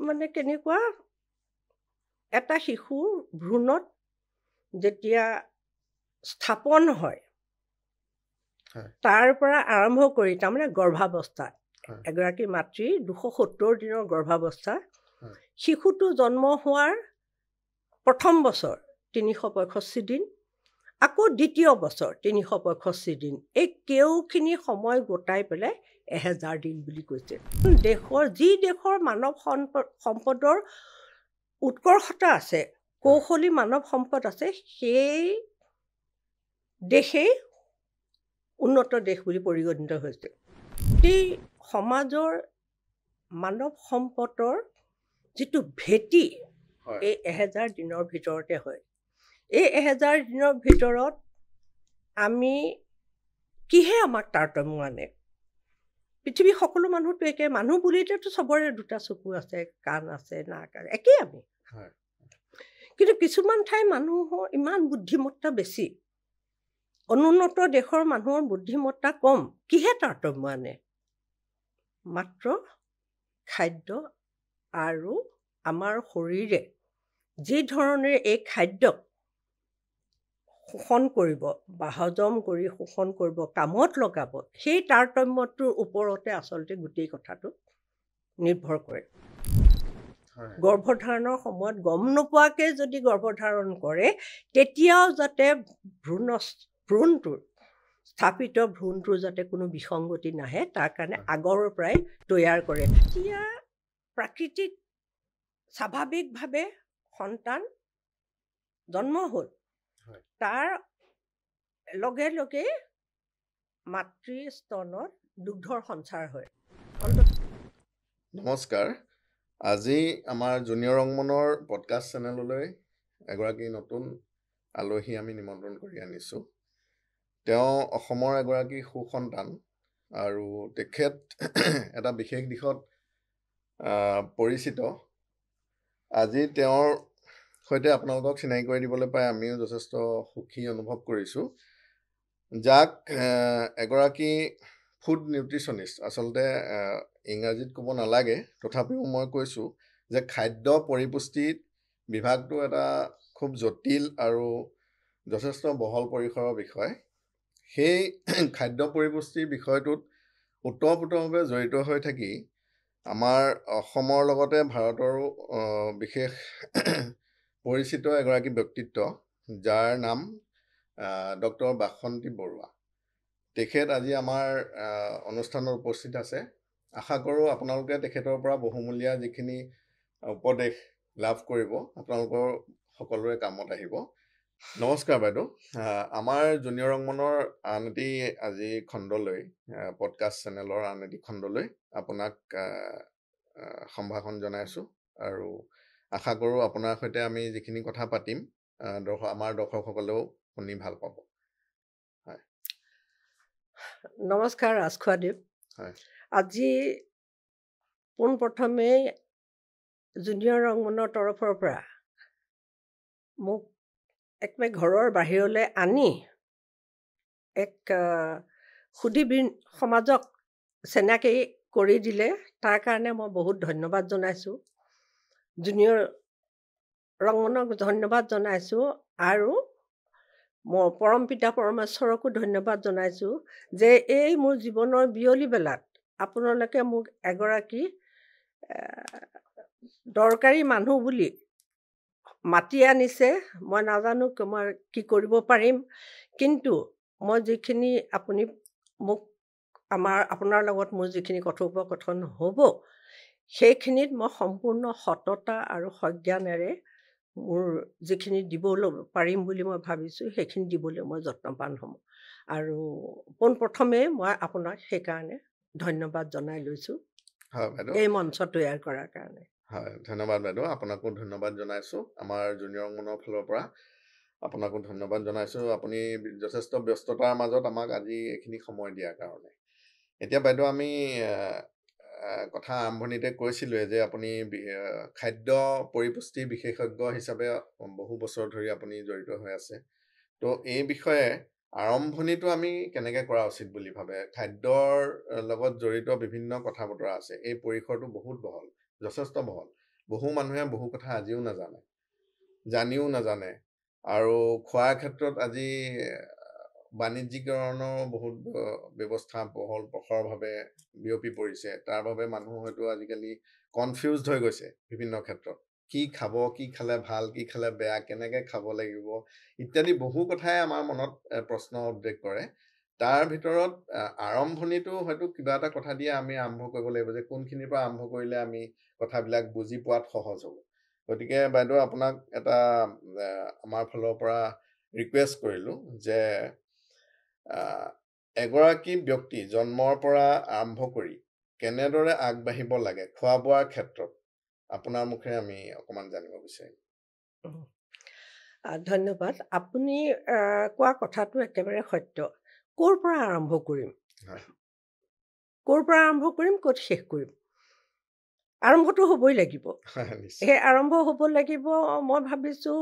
মানে কেনেকুৱা এটা শিশুৰ ভ্ৰূণত যেতিয়া স্থাপন হয় হয় তাৰ পৰা আৰম্ভ কৰি তাৰমানে গৰ্ভাৱস্থা হয় এগৰাকী মাতৃৰ 270 দিনৰ গৰ্ভাৱস্থা হয় শিশুটো জন্ম হোৱাৰ প্ৰথম বছৰ 365 দিন আকৌ দ্বিতীয় বছৰ 365 দিন এই কেওখিনি সময় গোটাই পেলাই 1000 দিন বুলি কৈছে দেশৰ যি দেশৰ মানৱ সম্পদৰ উৎকৰ্ষতা আছে কৌশলী মানৱ সম্পদ আছে সেই দেশেই উন্নত দেশ বুলি পৰিগণিত হৈছে এই সমাজৰ মানৱ সম্পদৰ যিটো ভেটি এই 1000 দিনৰ ভিতৰতে হয় এই 1000 দিনৰ ভিতৰত আমি কিহে আমাক তাৰতম্য আনে পৃথিৱীৰ সকলো মানুহটো একে মানুহ বুলিতেতো চবৰে দুটা চকু আছে কাণ আছে নাক আছে একেই আমি কিন্তু কিছুমান ঠাই মানুহৰ ইমান বুদ্ধিমত্তা বেছি অনুন্নত দেশৰ মানুহৰ বুদ্ধিমত্তা কম কিহে তাৰতম্য আনে মাত্ৰ খাদ্য আৰু আমাৰ শৰীৰে যি ধৰণে এই খাদ্যক শোষণ কৰিব বা হজম কৰি শোষণ কৰিব কামত লগাব সেই তাৰতম্যটোৰ ওপৰতে আচলতে গোটেই কথাটো নিৰ্ভৰ কৰে গৰ্ভধাৰণৰ সময়ত গম নোপোৱাকে যদি গৰ্ভধাৰণ কৰে তেতিয়াও যাতে ভ্ৰূণটোৰ স্থাপিত ভ্ৰূণটোৰ যাতে কোনো বিসংগতি নাহে তাৰ কাৰণে আগৰ পৰাই তৈয়াৰ কৰে এতিয়া প্ৰাকৃতিক স্বাভাৱিকভাৱে সন্তান জন্ম হ'ল তাৰ লগে লগে মাতৃ স্তনত দুগ্ধৰ সঞ্চাৰ হয় নমস্কাৰ আজি আমাৰ জুনিয়ৰ ৰংমনৰ পডকাষ্ট চেনেললৈ এগৰাকী নতুন আলহী আমি নিমন্ত্ৰণ কৰি আনিছোঁ তেওঁ অসমৰ এগৰাকী সুসন্তান আৰু তেখেত এটা বিশেষ দিশত পৰিচিত আজি তেওঁৰ সৈতে আপোনালোকক চিনাকি কৰি দিবলৈ পাই আমিও যথেষ্ট সুখী অনুভৱ কৰিছোঁ যাক এগৰাকী ফুড নিউট্ৰিচনিষ্ট আচলতে ইংৰাজীত ক'ব নালাগে তথাপিও মই কৈছোঁ যে খাদ্য পৰিপুষ্টি বিভাগটো এটা খুব জটিল আৰু যথেষ্ট বহল পৰিসৰৰ বিষয় সেই খাদ্য পৰিপুষ্টিৰ বিষয়টোত ওতঃপ্ৰোতভাৱে জড়িত হৈ থাকি আমাৰ অসমৰ লগতে ভাৰতৰো বিশেষ পৰিচিত এগৰাকী ব্যক্তিত্ব যাৰ নাম ডক্টৰ বাসন্তী বৰুৱা তেখেত আজি আমাৰ অনুষ্ঠানত উপস্থিত আছে আশা কৰোঁ আপোনালোকে তেখেতৰ পৰা বহুমূলীয়া যিখিনি উপদেশ লাভ কৰিব আপোনালোকৰ সকলোৰে কামত আহিব নমস্কাৰ বাইদেউ আমাৰ জুনিয়ৰ ৰংমনৰ আন এটি আজি খণ্ডলৈ পডকাষ্ট চেনেলৰ আন এটি খণ্ডলৈ আপোনাক সম্ভাষণ জনাইছোঁ আৰু আশা কৰোঁ আপোনাৰ সৈতে আমি যিখিনি কথা পাতিম আমাৰ দৰ্শকসকলেও শুনি ভাল পাব হয় নমস্কাৰ ৰাজখোৱাদেৱ হয় আজি পোনপ্ৰথমেই জুনিয়ৰ ৰংমনৰ তৰফৰ পৰা মোক একেবাৰে ঘৰৰ বাহিৰলৈ আনি এক সুধী সমাজক চিনাকি কৰি দিলে তাৰ কাৰণে মই বহুত ধন্যবাদ জনাইছোঁ জুনিয়ৰ ৰংমনক ধন্যবাদ জনাইছোঁ আৰু মই পৰম পিতা পৰমেশ্বৰকো ধন্যবাদ জনাইছোঁ যে এই মোৰ জীৱনৰ বিয়লি বেলাত আপোনালোকে মোক এগৰাকী দৰকাৰী মানুহ বুলি মাতি আনিছে মই নাজানো মই কি কৰিব পাৰিম কিন্তু মই যিখিনি আপুনি মোক আপোনাৰ লগত মোৰ যিখিনি কথোপকথন হ'ব সেইখিনিত মই সম্পূৰ্ণ সততা আৰু সজ্ঞানেৰে মোৰ যিখিনি দিবলৈ পাৰিম বুলি মই ভাবিছোঁ সেইখিনি দিবলৈ মই যত্নবান হ'ম আৰু পোনপ্ৰথমে মই আপোনাক সেইকাৰণে ধন্যবাদ জনাই লৈছোঁ এই মঞ্চ তৈয়াৰ কৰাৰ কাৰণে হয় ধন্যবাদ বাইদেউ আপোনাকো ধন্যবাদ জনাইছোঁ আমাৰ জুনিয়ৰ ৰংমনৰ ফালৰ পৰা আপোনাকো ধন্যবাদ জনাইছোঁ আপুনি যথেষ্ট ব্যস্ততাৰ মাজত আমাক আজি এইখিনি সময় দিয়াৰ কাৰণে এতিয়া বাইদেউ আমি কথা আৰম্ভণিতে কৈছিলোঁৱে যে আপুনি খাদ্য পৰিপুষ্টি বিশেষজ্ঞ হিচাপে বহু বছৰ ধৰি আপুনি জড়িত হৈ আছে তো এই বিষয়ে আৰম্ভণিটো আমি কেনেকৈ কৰা উচিত বুলি ভাবে খাদ্যৰ লগত জড়িত বিভিন্ন কথা বতৰা আছে এই পৰিসৰটো বহুত বহল যথেষ্ট বহল বহু মানুহে বহু কথা আজিও নাজানে, জানিও নাজানে। আৰু খোৱাৰ ক্ষেত্ৰত আজি বাণিজ্যিকৰণৰ বহুত ব্যৱস্থা বহল প্ৰখৰভাৱে বিয়পি পৰিছে। তাৰ বাবে মানুহ হয়তো আজিকালি কনফিউজড হৈ গৈছে বিভিন্ন ক্ষেত্ৰত। কি খাব, কি খালে ভাল, কি খালে বেয়া, কেনেকৈ খাব লাগিব ইত্যাদি বহু কথাই আমাৰ মনত প্ৰশ্ন উদ্ৰেক কৰে। তাৰ ভিতৰত আৰম্ভণিটো হয়তো কিবা এটা কথা দিয়ে আমি আৰম্ভ কৰিব লাগিব যে কোনখিনিৰ পৰা আৰম্ভ কৰিলে আমি কথাবিলাক বুজি পোৱাত সহজ হ'ব। গতিকে বাইদেউ আপোনাক এটা আমাৰ ফালৰ পৰা ৰিকুৱেষ্ট কৰিলোঁ যে এগৰাকী ব্যক্তি জন্মৰ পৰা আৰম্ভ কৰি কেনেদৰে আগবাঢ়িব লাগে খোৱা বোৱাৰ ক্ষেত্ৰত আপোনাৰ মুখেৰে আমি অকণমান জানিব বিচাৰিম। ধন্যবাদ। আপুনি কোৱা কথাটো একেবাৰে সত্য। ক'ৰ পৰা আৰম্ভ কৰিম, ক'ৰ পৰা আৰম্ভ কৰিম, ক'ত শেষ কৰিম? আৰম্ভটো হ'বই লাগিব। সেই আৰম্ভ হ'ব লাগিব। মই ভাবিছোঁ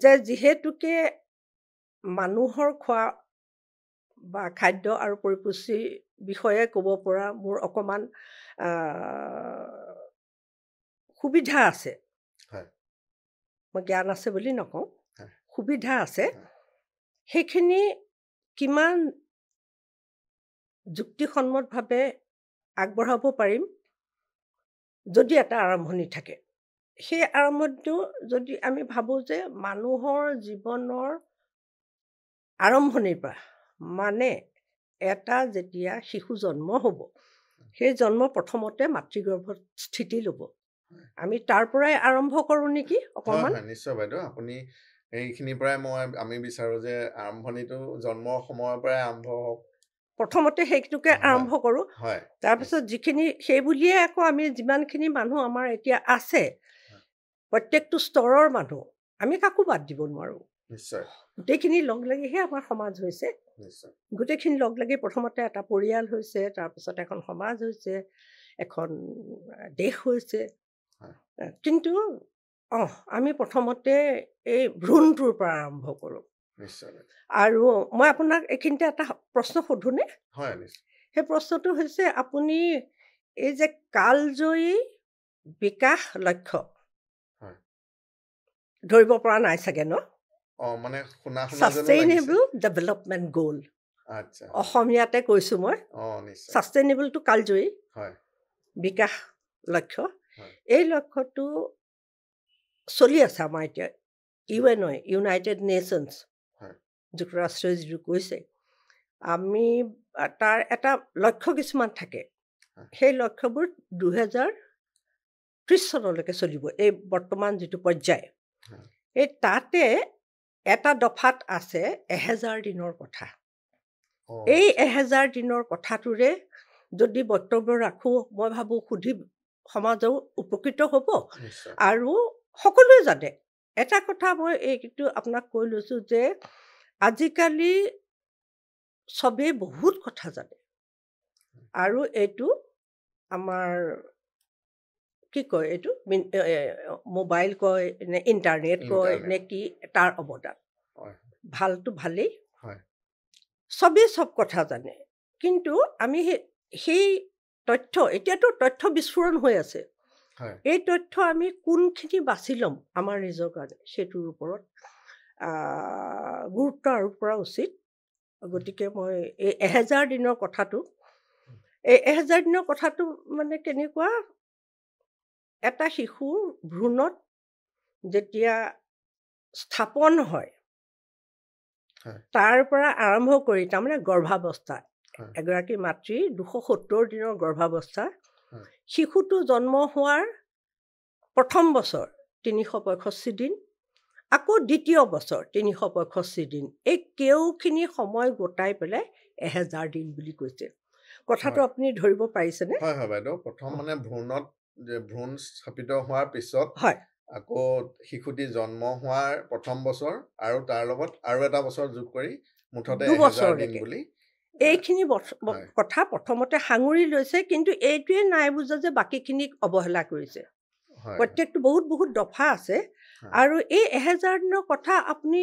যে যিহেতুকে মানুহৰ খোৱা বা খাদ্য আৰু পৰিপুষ্টিৰ বিষয়ে ক'ব পৰা মোৰ অকণমান সুবিধা আছে, মই জ্ঞান আছে বুলি নকওঁ, সুবিধা আছে। সেইখিনি কিমান যুক্তিসন্মতভাৱে আগবঢ়াব পাৰিম যদি এটা আৰম্ভণি থাকে। সেই আৰম্ভণিটো যদি আমি ভাবোঁ যে মানুহৰ জীৱনৰ আৰম্ভণিৰ পৰা মানে এটা যেতিয়া শিশু জন্ম হ'ব, সেই জন্ম প্ৰথমতে মাতৃগৰ্ভত স্থিতি ল'ব। আমি তাৰ পৰাই আৰম্ভ কৰোঁ নেকি অকণমান? নিশ্চয় বাইদেউ, আপুনি এইখিনিৰ পৰাই আমি বিচাৰোঁ যে আৰম্ভণিটো জন্মৰ সময়ৰ পৰাই আৰম্ভ হওক। প্ৰথমতে সেইটোকে আৰম্ভ কৰোঁ। তাৰপিছত যিখিনি সেই বুলিয়ে আকৌ আমি যিমানখিনি মানুহ আমাৰ এতিয়া আছে, প্ৰত্যেকটো স্তৰৰ মানুহ, আমি কাকো বাদ দিব নোৱাৰোঁ। নিশ্চয় গোটেইখিনি লগ লাগিহে আমাৰ সমাজ হৈছে। গোটেইখিনি লগ লাগি প্ৰথমতে এটা পৰিয়াল হৈছে, তাৰপিছত এখন সমাজ হৈছে, এখন দেশ হৈছে। কিন্তু আমি প্ৰথমতে এই ভ্ৰূণটোৰ পৰা আৰম্ভ কৰোঁ। আৰু মই আপোনাক এইখিনিতে এটা প্ৰশ্ন সোধোনে? সেই প্ৰশ্নটো হৈছে আপুনি এই যে কালজয়ী বিকাশ লক্ষ্য ধৰিব পৰা নাই চাগে ন? ছাষ্টেইনেবল ডেভেলপমেণ্ট গ'ল, অসমীয়াতে কৈছোঁ মই। ছাষ্টেইনেবলটো কালজয়ী বিকাশ লক্ষ্য। এই লক্ষ্যটো চলি আছে আমাৰ এতিয়া UN, ইউনাইটেড নেশ্যনছ, যুক্তৰাষ্ট্ৰই যিটো কৈছে। আমি তাৰ এটা লক্ষ্য কিছুমান থাকে। সেই লক্ষ্যবোৰ 2030 চনলৈকে চলিব, এই বৰ্তমান যিটো পৰ্যায়। এই তাতে এটা দফাত আছে 1000 দিনৰ কথা। এই 1000 দিনৰ কথাটোৰে যদি বক্তব্য ৰাখোঁ, মই ভাবোঁ সুধি সমাজেও উপকৃত হ'ব আৰু সকলোৱে জানে। এটা কথা মই এইটো আপোনাক কৈ লৈছোঁ যে আজিকালি চবেই বহুত কথা জানে। আৰু এইটো আমাৰ কি কয়, এইটো মোবাইল কয় নে ইণ্টাৰনেট কয় নে কি, তাৰ অৱদান। ভালটো ভালেই, চবেই চব কথা জানে। কিন্তু আমি সেই তথ্য, এতিয়াতো তথ্য বিস্ফোৰণ হৈ আছে, এই তথ্য আমি কোনখিনি বাছি ল'ম আমাৰ নিজৰ কাৰণে, সেইটোৰ ওপৰত গুৰুত্ব আৰোপ কৰা উচিত। গতিকে মই এই 1000 দিনৰ কথাটো, এই 1000 দিনৰ কথাটো মানে কেনেকুৱা, এটা শিশুৰ ভ্ৰূণত যেতিয়া স্থাপন হয় তাৰ পৰা আৰম্ভ কৰি, তাৰমানে গৰ্ভাৱস্থা, এগৰাকী মাতৃৰ 270 দিনৰ গৰ্ভাৱস্থা, শিশুটো জন্ম হোৱাৰ প্ৰথম বছৰ 365 দিন, আকৌ দ্বিতীয় বছৰ 365 দিন, এই কেওখিনি সময় গোটাই পেলাই 1000 দিন বুলি কৈছে। কথাটো আপুনি ধৰিব পাৰিছেনে? হয় বাইদেউ, প্ৰথম মানে ভ্ৰূণত যে ভ্ৰূণ স্থাপিত হোৱাৰ পিছত আকৌ শিশুটি জন্ম হোৱাৰ প্ৰথম বছৰ আৰু তাৰ লগত আৰু এটা বছৰ যোগ কৰি মুঠতে 1000 দিন বুলি এইখিনি কথা প্ৰথমতে সাঙুৰি লৈছে। কিন্তু এইটোৱে নাই বুজা যে বাকীখিনিক অৱহেলা কৰিছে। প্ৰত্যেকটো বহুত বহুত দফা আছে। আৰু এই 1000 দিনৰ কথা আপুনি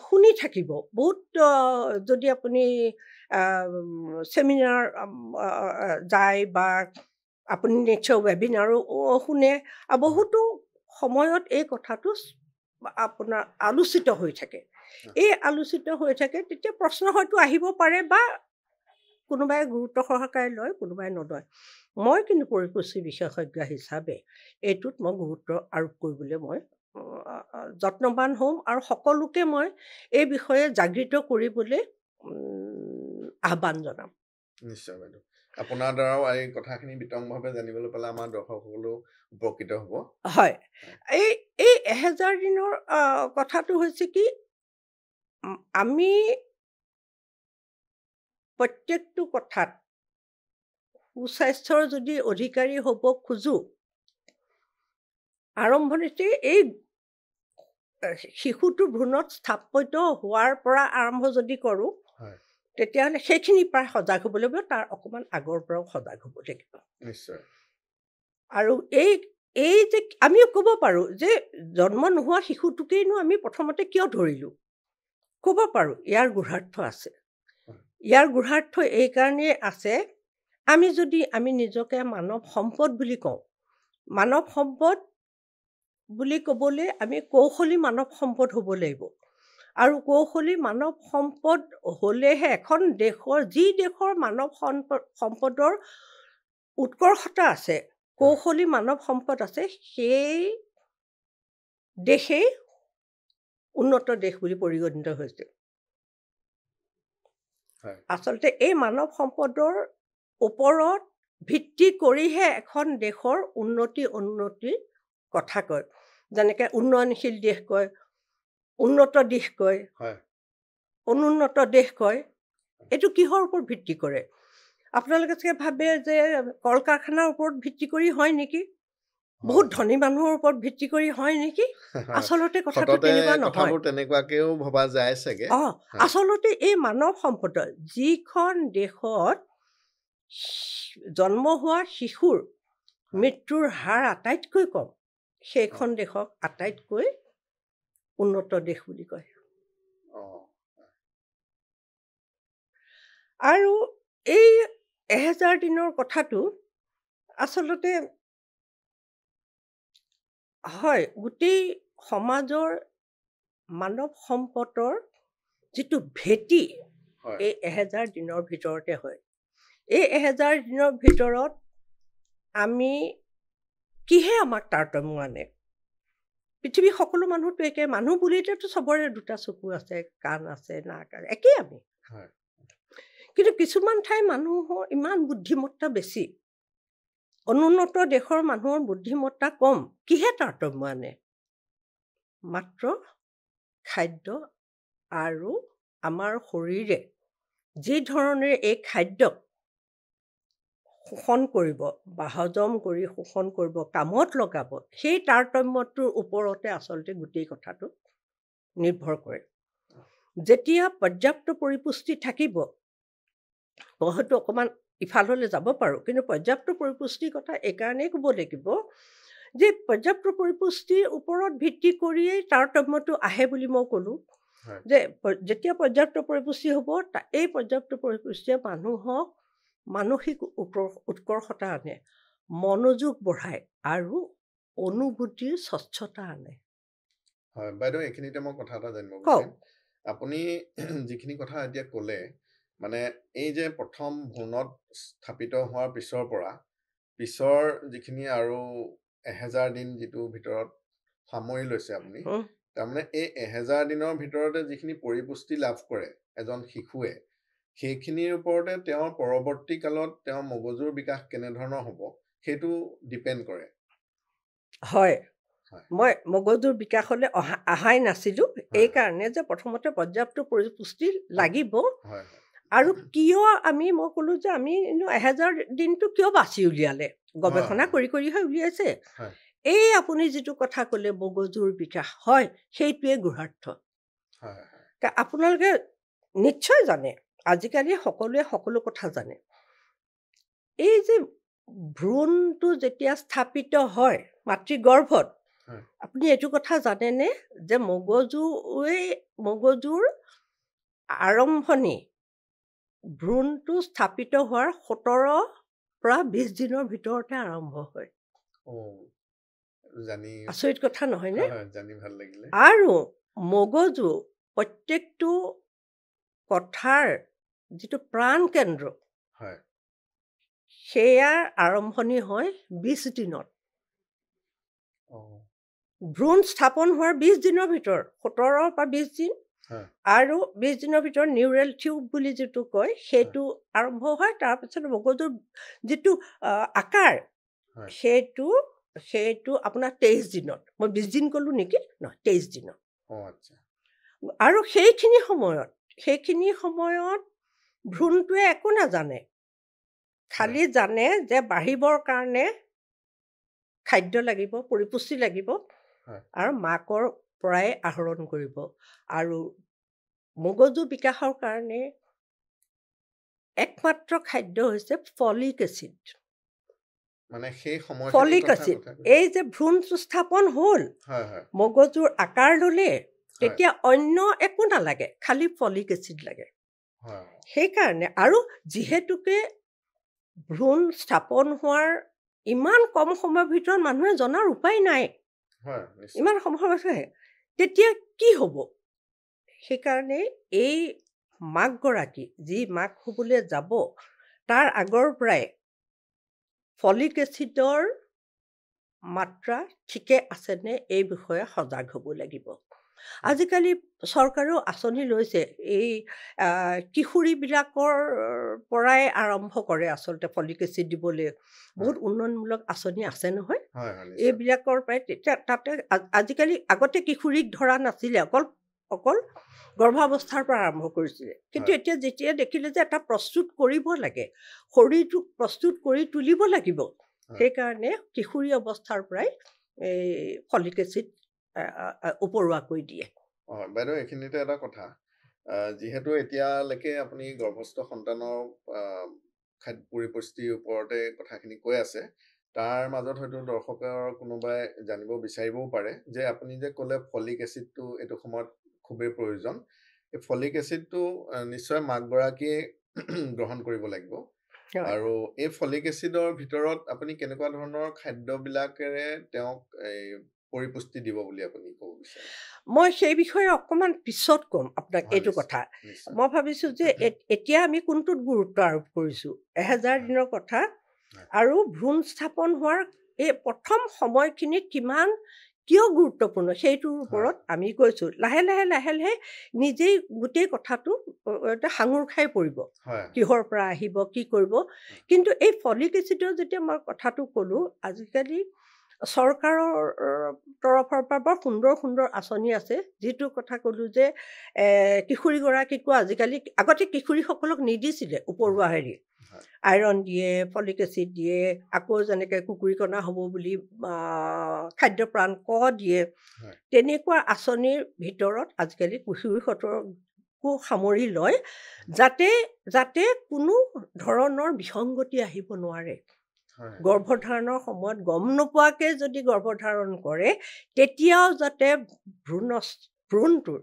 শুনি থাকিব বহুত। যদি আপুনি চেমিনাৰ যায় বা আপুনি নিশ্চয় ৱেবিনাৰো শুনে আৰু বহুতো সময়ত এই কথাটো আপোনাৰ আলোচিত হৈ থাকে এই আলোচিত হৈ থাকে তেতিয়া প্ৰশ্ন হয়তো আহিব পাৰে বা কোনোবাই গুৰুত্ব সহকাৰে লয় কোনোবাই নলয় মই কিন্তু পৰিপুষ্টি বিশেষজ্ঞ হিচাপে এইটোত মই গুৰুত্ব আৰোপ কৰিবলৈ মই যত্নবান হ'ম আৰু সকলোকে মই এই বিষয়ে জাগৃত কৰিবলৈ আহ্বান জনাম নিশ্চয় বাইদেউ আপোনাৰ দ্বাৰাও এই কথাখিনি বিতংভাৱে জানিবলৈ পালে আমাৰ দৰ্শকসকলো উপকৃত হ'ব হয় এই 1000 দিনৰ কথাটো হৈছে কি আমি প্ৰত্যেকটো কথাত সুস্বাস্থ্যৰ যদি অধিকাৰী হ'ব খোজো আৰম্ভণিতে এই শিশুটো ভ্ৰূণত স্থাপিত হোৱাৰ পৰা আৰম্ভ যদি কৰোঁ তেতিয়াহ'লে সেইখিনি প্ৰায় সজাগ হ'ব লাগিব তাৰ অকণমান আগৰ পৰাও সজাগ হ'ব লাগিব নিশ্চয় আৰু এই যে আমিও ক'ব পাৰোঁ যে জন্ম নোহোৱা শিশুটোকেইনো আমি প্ৰথমতে কিয় ধৰিলোঁ ক'ব পাৰোঁ ইয়াৰ গূঢ়াৰ্থ আছে ইয়াৰ গূঢ়াৰ্থ এইকাৰণেই আছে আমি নিজকে মানৱ সম্পদ বুলি কওঁ মানৱ সম্পদ বুলি ক'বলৈ আমি কৌশলী মানৱ সম্পদ হ'ব লাগিব আৰু কৌশলী মানৱ সম্পদ হ'লেহে এখন দেশৰ যি দেশৰ মানৱ সম্পদৰ উৎকৰ্ষতা আছে কৌশলী মানৱ সম্পদ আছে সেই দেশেই উন্নত দেশ বুলি পৰিগণিত হৈছে আচলতে এই মানৱ সম্পদৰ ওপৰত ভিত্তি কৰিহে এখন দেশৰ উন্নতিৰ কথা কয় যেনেকৈ উন্নয়নশীল দেশ কয় উন্নত দেশ কয় অনুন্নত দেশ কয় এইটো কিহৰ ওপৰত ভিত্তি কৰে আপোনালোকে চাগে ভাবে যে কল কাৰখানাৰ ওপৰত ভিত্তি কৰি হয় নেকি বহুত ধনী মানুহৰ ওপৰত ভিত্তি কৰি হয় নেকি আচলতে কথাটো তেনেকুৱা নহয় তেনেকুৱাকেও ভবা যায় চাগে আচলতে এই মানৱ সম্পদ যিখন দেশত জন্ম হোৱা শিশুৰ মৃত্যুৰ হাৰ আটাইতকৈ কম সেইখন দেশক আটাইতকৈ উন্নত দেশ বুলি কয় আৰু এই 1000 দিনৰ কথাটো আচলতে হয় গোটেই সমাজৰ মানৱ সম্পদৰ যিটো ভেটি এই 1000 দিনৰ ভিতৰতে হয় এই 1000 দিনৰ ভিতৰত আমি কিহে আমাক তাৰতম্য আনে পৃথিৱীৰ সকলো মানুহতো একে মানুহ বুলিতো চবৰে দুটা চকু আছে কাণ আছে নাক আছে একেই আমি কিন্তু কিছুমান ঠাই মানুহৰ ইমান বুদ্ধিমত্তা বেছি অনুন্নত দেশৰ মানুহৰ বুদ্ধিমত্তা কম কিহে তাৰতম্য আনে মাত্ৰ খাদ্য আৰু আমাৰ শৰীৰে যি ধৰণে এই খাদ্যক শোষণ কৰিব বা হজম কৰি শোষণ কৰিব কামত লগাব সেই তাৰতম্যটোৰ ওপৰতে আচলতে গোটেই কথাটো নিৰ্ভৰ কৰে যেতিয়া পৰ্যাপ্ত পৰিপুষ্টি থাকিব হয়তো অকণমান ইফাললৈ যাব পাৰোঁ কিন্তু পৰ্যাপ্ত পৰিপুষ্টিৰ কথা এইকাৰণেই ক'ব লাগিব যে পৰ্যাপ্ত পৰিপুষ্টিৰ ওপৰত ভিত্তি কৰিয়েই তাৰতম্যটো আহে বুলি মই ক'লোঁ যে যেতিয়া পৰ্যাপ্ত পৰিপুষ্টি হ'ব এই পৰ্যাপ্ত পৰিপুষ্টিয়ে মানুহক মানসিক উৎকৰ্ষতা আনে মনোযোগ বঢ়ায় আৰু অনুভূতিৰ স্বচ্ছতা আনে হয় বাইদেউ এইখিনিতে মই কথা এটা জানিব বিচাৰিম আপুনি যিখিনি কথা এতিয়া ক'লে মানে এই যে প্ৰথম ভ্ৰূণত স্থাপিত হোৱাৰ পিছৰ যিখিনি আৰু 1000 দিন যিটো ভিতৰত সামৰি লৈছে আপুনি তাৰমানে এই 1000 দিনৰ ভিতৰতে যিখিনি পৰিপুষ্টি লাভ কৰে এজন শিশুৱে সেইখিনিৰ ওপৰতে তেওঁৰ পৰৱৰ্তী কালত তেওঁৰ মগজুৰ বিকাশ কেনেধৰণৰ হ'ব সেইটো ডিপেণ্ড কৰে হয় মই মগজুৰ বিকাশলৈ অহাই নাছিলোঁ এইকাৰণে যে প্ৰথমতে পৰ্যাপ্ত পৰিপুষ্টি লাগিব আৰু কিয় মই ক'লোঁ যে আমি 1000 দিনটো কিয় বাছি উলিয়ালে গৱেষণা কৰিহে উলিয়াইছে এই আপুনি যিটো কথা ক'লে মগজুৰ বিকাশ হয় সেইটোৱে গূঢ়াৰ্থ আপোনালোকে নিশ্চয় জানে আজিকালি সকলোৱে সকলো কথা জানে এই যে ভ্ৰূণটো যেতিয়া স্থাপিত হয় মাতৃগৰ্ভত আপুনি এইটো কথা জানেনে যে মগজুৰ আৰম্ভণি ভ্ৰূণটো স্থাপিত হোৱাৰ 17 পৰা 20 দিনৰ ভিতৰতে আৰম্ভ হয় জানি আচৰিত কথা নহয়নে জানি ভাল লাগিলে আৰু মগজু প্ৰত্যেকটো কথাৰ যিটো প্ৰাণ কেন্দ্ৰ হয় সেয়াৰ আৰম্ভণি হয় 20 দিনত ভ্ৰূণ স্থাপন হোৱাৰ 20 দিনৰ ভিতৰত 17 পৰা 20 দিন আৰু 20 দিনৰ ভিতৰত নিউৰেল টিউব বুলি যিটো কয় সেইটো আৰম্ভ হয় তাৰপিছত মগজুৰ যিটো আকাৰ সেইটো আপোনাৰ 23 দিনত মই 20 দিন ক'লো নেকি নহয় 23 দিনত আৰু সেইখিনি সময়ত ভ্ৰূণটোৱে একো নাজানে খালি জানে যে বাঢ়িবৰ কাৰণে খাদ্য লাগিব পৰিপুষ্টি লাগিব আৰু মাকৰ পৰাই আহৰণ কৰিব আৰু মগজু বিকাশৰ কাৰণে একমাত্ৰ খাদ্য হৈছে ফলিক এচিড মানে সেই সময় ফলিক এচিড এই যে ভ্ৰূণ স্থাপন হ'ল মগজুৰ আকাৰ ল'লে তেতিয়া অন্য একো নালাগে খালি ফলিক এচিড লাগে সেইকাৰণে আৰু যিহেতুকে ভ্ৰূণ স্থাপন হোৱাৰ ইমান কম সময়ৰ ভিতৰত মানুহে জনাৰ উপায় নাই ইমান সময় তেতিয়া কি হ'ব সেইকাৰণে এই মাকগৰাকী যি মাক হ'বলৈ যাব তাৰ আগৰ পৰাই ফলিক এচিডৰ মাত্ৰা ঠিকে আছেনে এই বিষয়ে সজাগ হ'ব লাগিব আজিকালি চৰকাৰেও আঁচনি লৈছে এই কিশোৰীবিলাকৰ পৰাই আৰম্ভ কৰে আচলতে ফলিক এচিড দিবলৈ বহুত উন্নয়নমূলক আঁচনি আছে নহয় এইবিলাকৰ পৰাই তেতিয়া তাতে আজিকালি আগতে কিশোৰীক ধৰা নাছিলে অকল গৰ্ভাৱস্থাৰ পৰা আৰম্ভ কৰিছিলে কিন্তু এতিয়া যেতিয়া দেখিলে যে এটা প্ৰস্তুত কৰিব লাগে শৰীৰটোক প্ৰস্তুত কৰি তুলিব লাগিব সেইকাৰণে কিশোৰী অৱস্থাৰ পৰাই এই ফলিক এচিড উপৰুৱা কৰি দিয়ে বাইদেউ এইখিনিতে এটা কথা যিহেতু এতিয়ালৈকে আপুনি গৰ্ভস্থ সন্তানৰ খাদ্য পৰিপুষ্টিৰ ওপৰতে কথাখিনি কৈ আছে তাৰ মাজত হয়তো দৰ্শকৰ কোনোবাই জানিব বিচাৰিবও পাৰে যে আপুনি যে ক'লে ফলিক এচিডটো এইটো সময়ত খুবেই প্ৰয়োজন এই ফলিক এচিডটো নিশ্চয় মাকগৰাকীয়ে গ্ৰহণ কৰিব লাগিব আৰু এই ফলিক এচিডৰ ভিতৰত আপুনি কেনেকুৱা ধৰণৰ খাদ্যবিলাকেৰে তেওঁক পৰিপুষ্টি দিব বুলি আপুনি ক'ব বিচাৰে মই সেই বিষয়ে অকণমান পিছত ক'ম আপোনাক এইটো কথা মই ভাবিছোঁ যে এতিয়া আমি কোনটোত গুৰুত্ব আৰোপ কৰিছোঁ 1000 দিনৰ কথা আৰু ভ্ৰূণ স্থাপন হোৱাৰ এই প্ৰথম সময়খিনিত কিয় গুৰুত্বপূৰ্ণ সেইটোৰ ওপৰত আমি কৈছোঁ লাহে লাহে নিজেই গোটেই কথাটো সাঙুৰ খাই পৰিব কিহৰ পৰা আহিব কি কৰিব কিন্তু এই ফলিক এচিডৰ যেতিয়া মই কথাটো ক'লোঁ আজিকালি চৰকাৰৰ তৰফৰ পৰা বৰ সুন্দৰ আঁচনি আছে যিটো কথা ক'লোঁ যে কিশোৰীগৰাকীকো আজিকালি আগতে কিশোৰীসকলক নিদিছিলে উপৰুৱা হেৰি আইৰণ দিয়ে ফলিক এচিড দিয়ে আকৌ যেনেকৈ কুকুৰীকণা হ'ব বুলি খাদ্যপ্ৰাণ দিয়ে তেনেকুৱা আঁচনিৰ ভিতৰত আজিকালি কিশোৰীসকলকো সামৰি লয় যাতে কোনো ধৰণৰ বিসংগতি আহিব নোৱাৰে গৰ্ভধাৰণৰ সময়ত গম নোপোৱাকৈ যদি গৰ্ভধাৰণ কৰে তেতিয়াও যাতে ভ্ৰূণটোৰ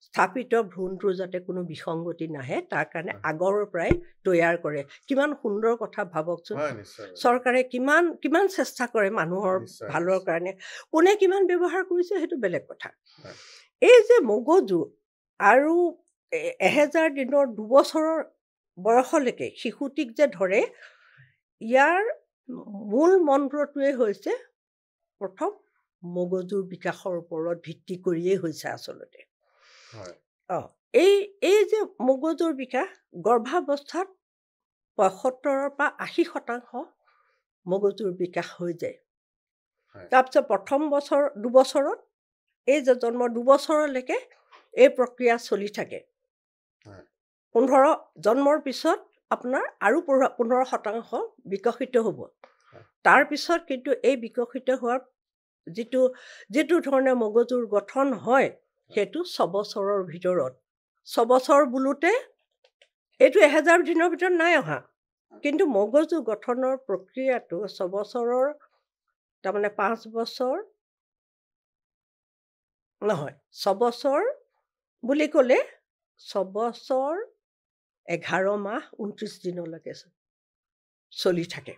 স্থাপিত ভ্ৰূণটোৰ যাতে কোনো বিসংগতি নাহে তাৰ কাৰণে আগৰ পৰাই তৈয়াৰ কৰে কিমান সুন্দৰ কথা ভাবকচোন চৰকাৰে কিমান চেষ্টা কৰে মানুহৰ ভালৰ কাৰণে কোনে কিমান ব্যৱহাৰ কৰিছে সেইটো বেলেগ কথা এই যে মগজু আৰু 1000 দিনৰ 2 বছৰৰ বয়সলৈকে শিশুটিক যে ধৰে ইয়াৰ মূল মন্ত্ৰটোৱে হৈছে প্ৰথম মগজুৰ বিকাশৰ ওপৰত ভিত্তি কৰিয়েই হৈছে আচলতে এই যে মগজুৰ বিকাশ গৰ্ভাৱস্থাত 75 পৰা 80% মগজুৰ বিকাশ হৈ যায় তাৰপিছত প্ৰথম 2 বছৰত এই যে জন্মৰ 2 বছৰলৈকে এই প্ৰক্ৰিয়া চলি থাকে 15 জন্মৰ পিছত আপোনাৰ আৰু 15% বিকশিত হ'ব তাৰপিছত কিন্তু এই বিকশিত হোৱাৰ যিটো ধৰণে মগজুৰ গঠন হয় সেইটো 6 বছৰৰ ভিতৰত 6 বছৰ বোলোতে এইটো 1000 দিনৰ ভিতৰত নাই অহা কিন্তু মগজু গঠনৰ প্ৰক্ৰিয়াটো 6 বছৰৰ তাৰমানে 5 বছৰ নহয় 6 বছৰ বুলি ক'লে 6 বছৰ 11 মাহ 29 দিনলৈকে চলি থাকে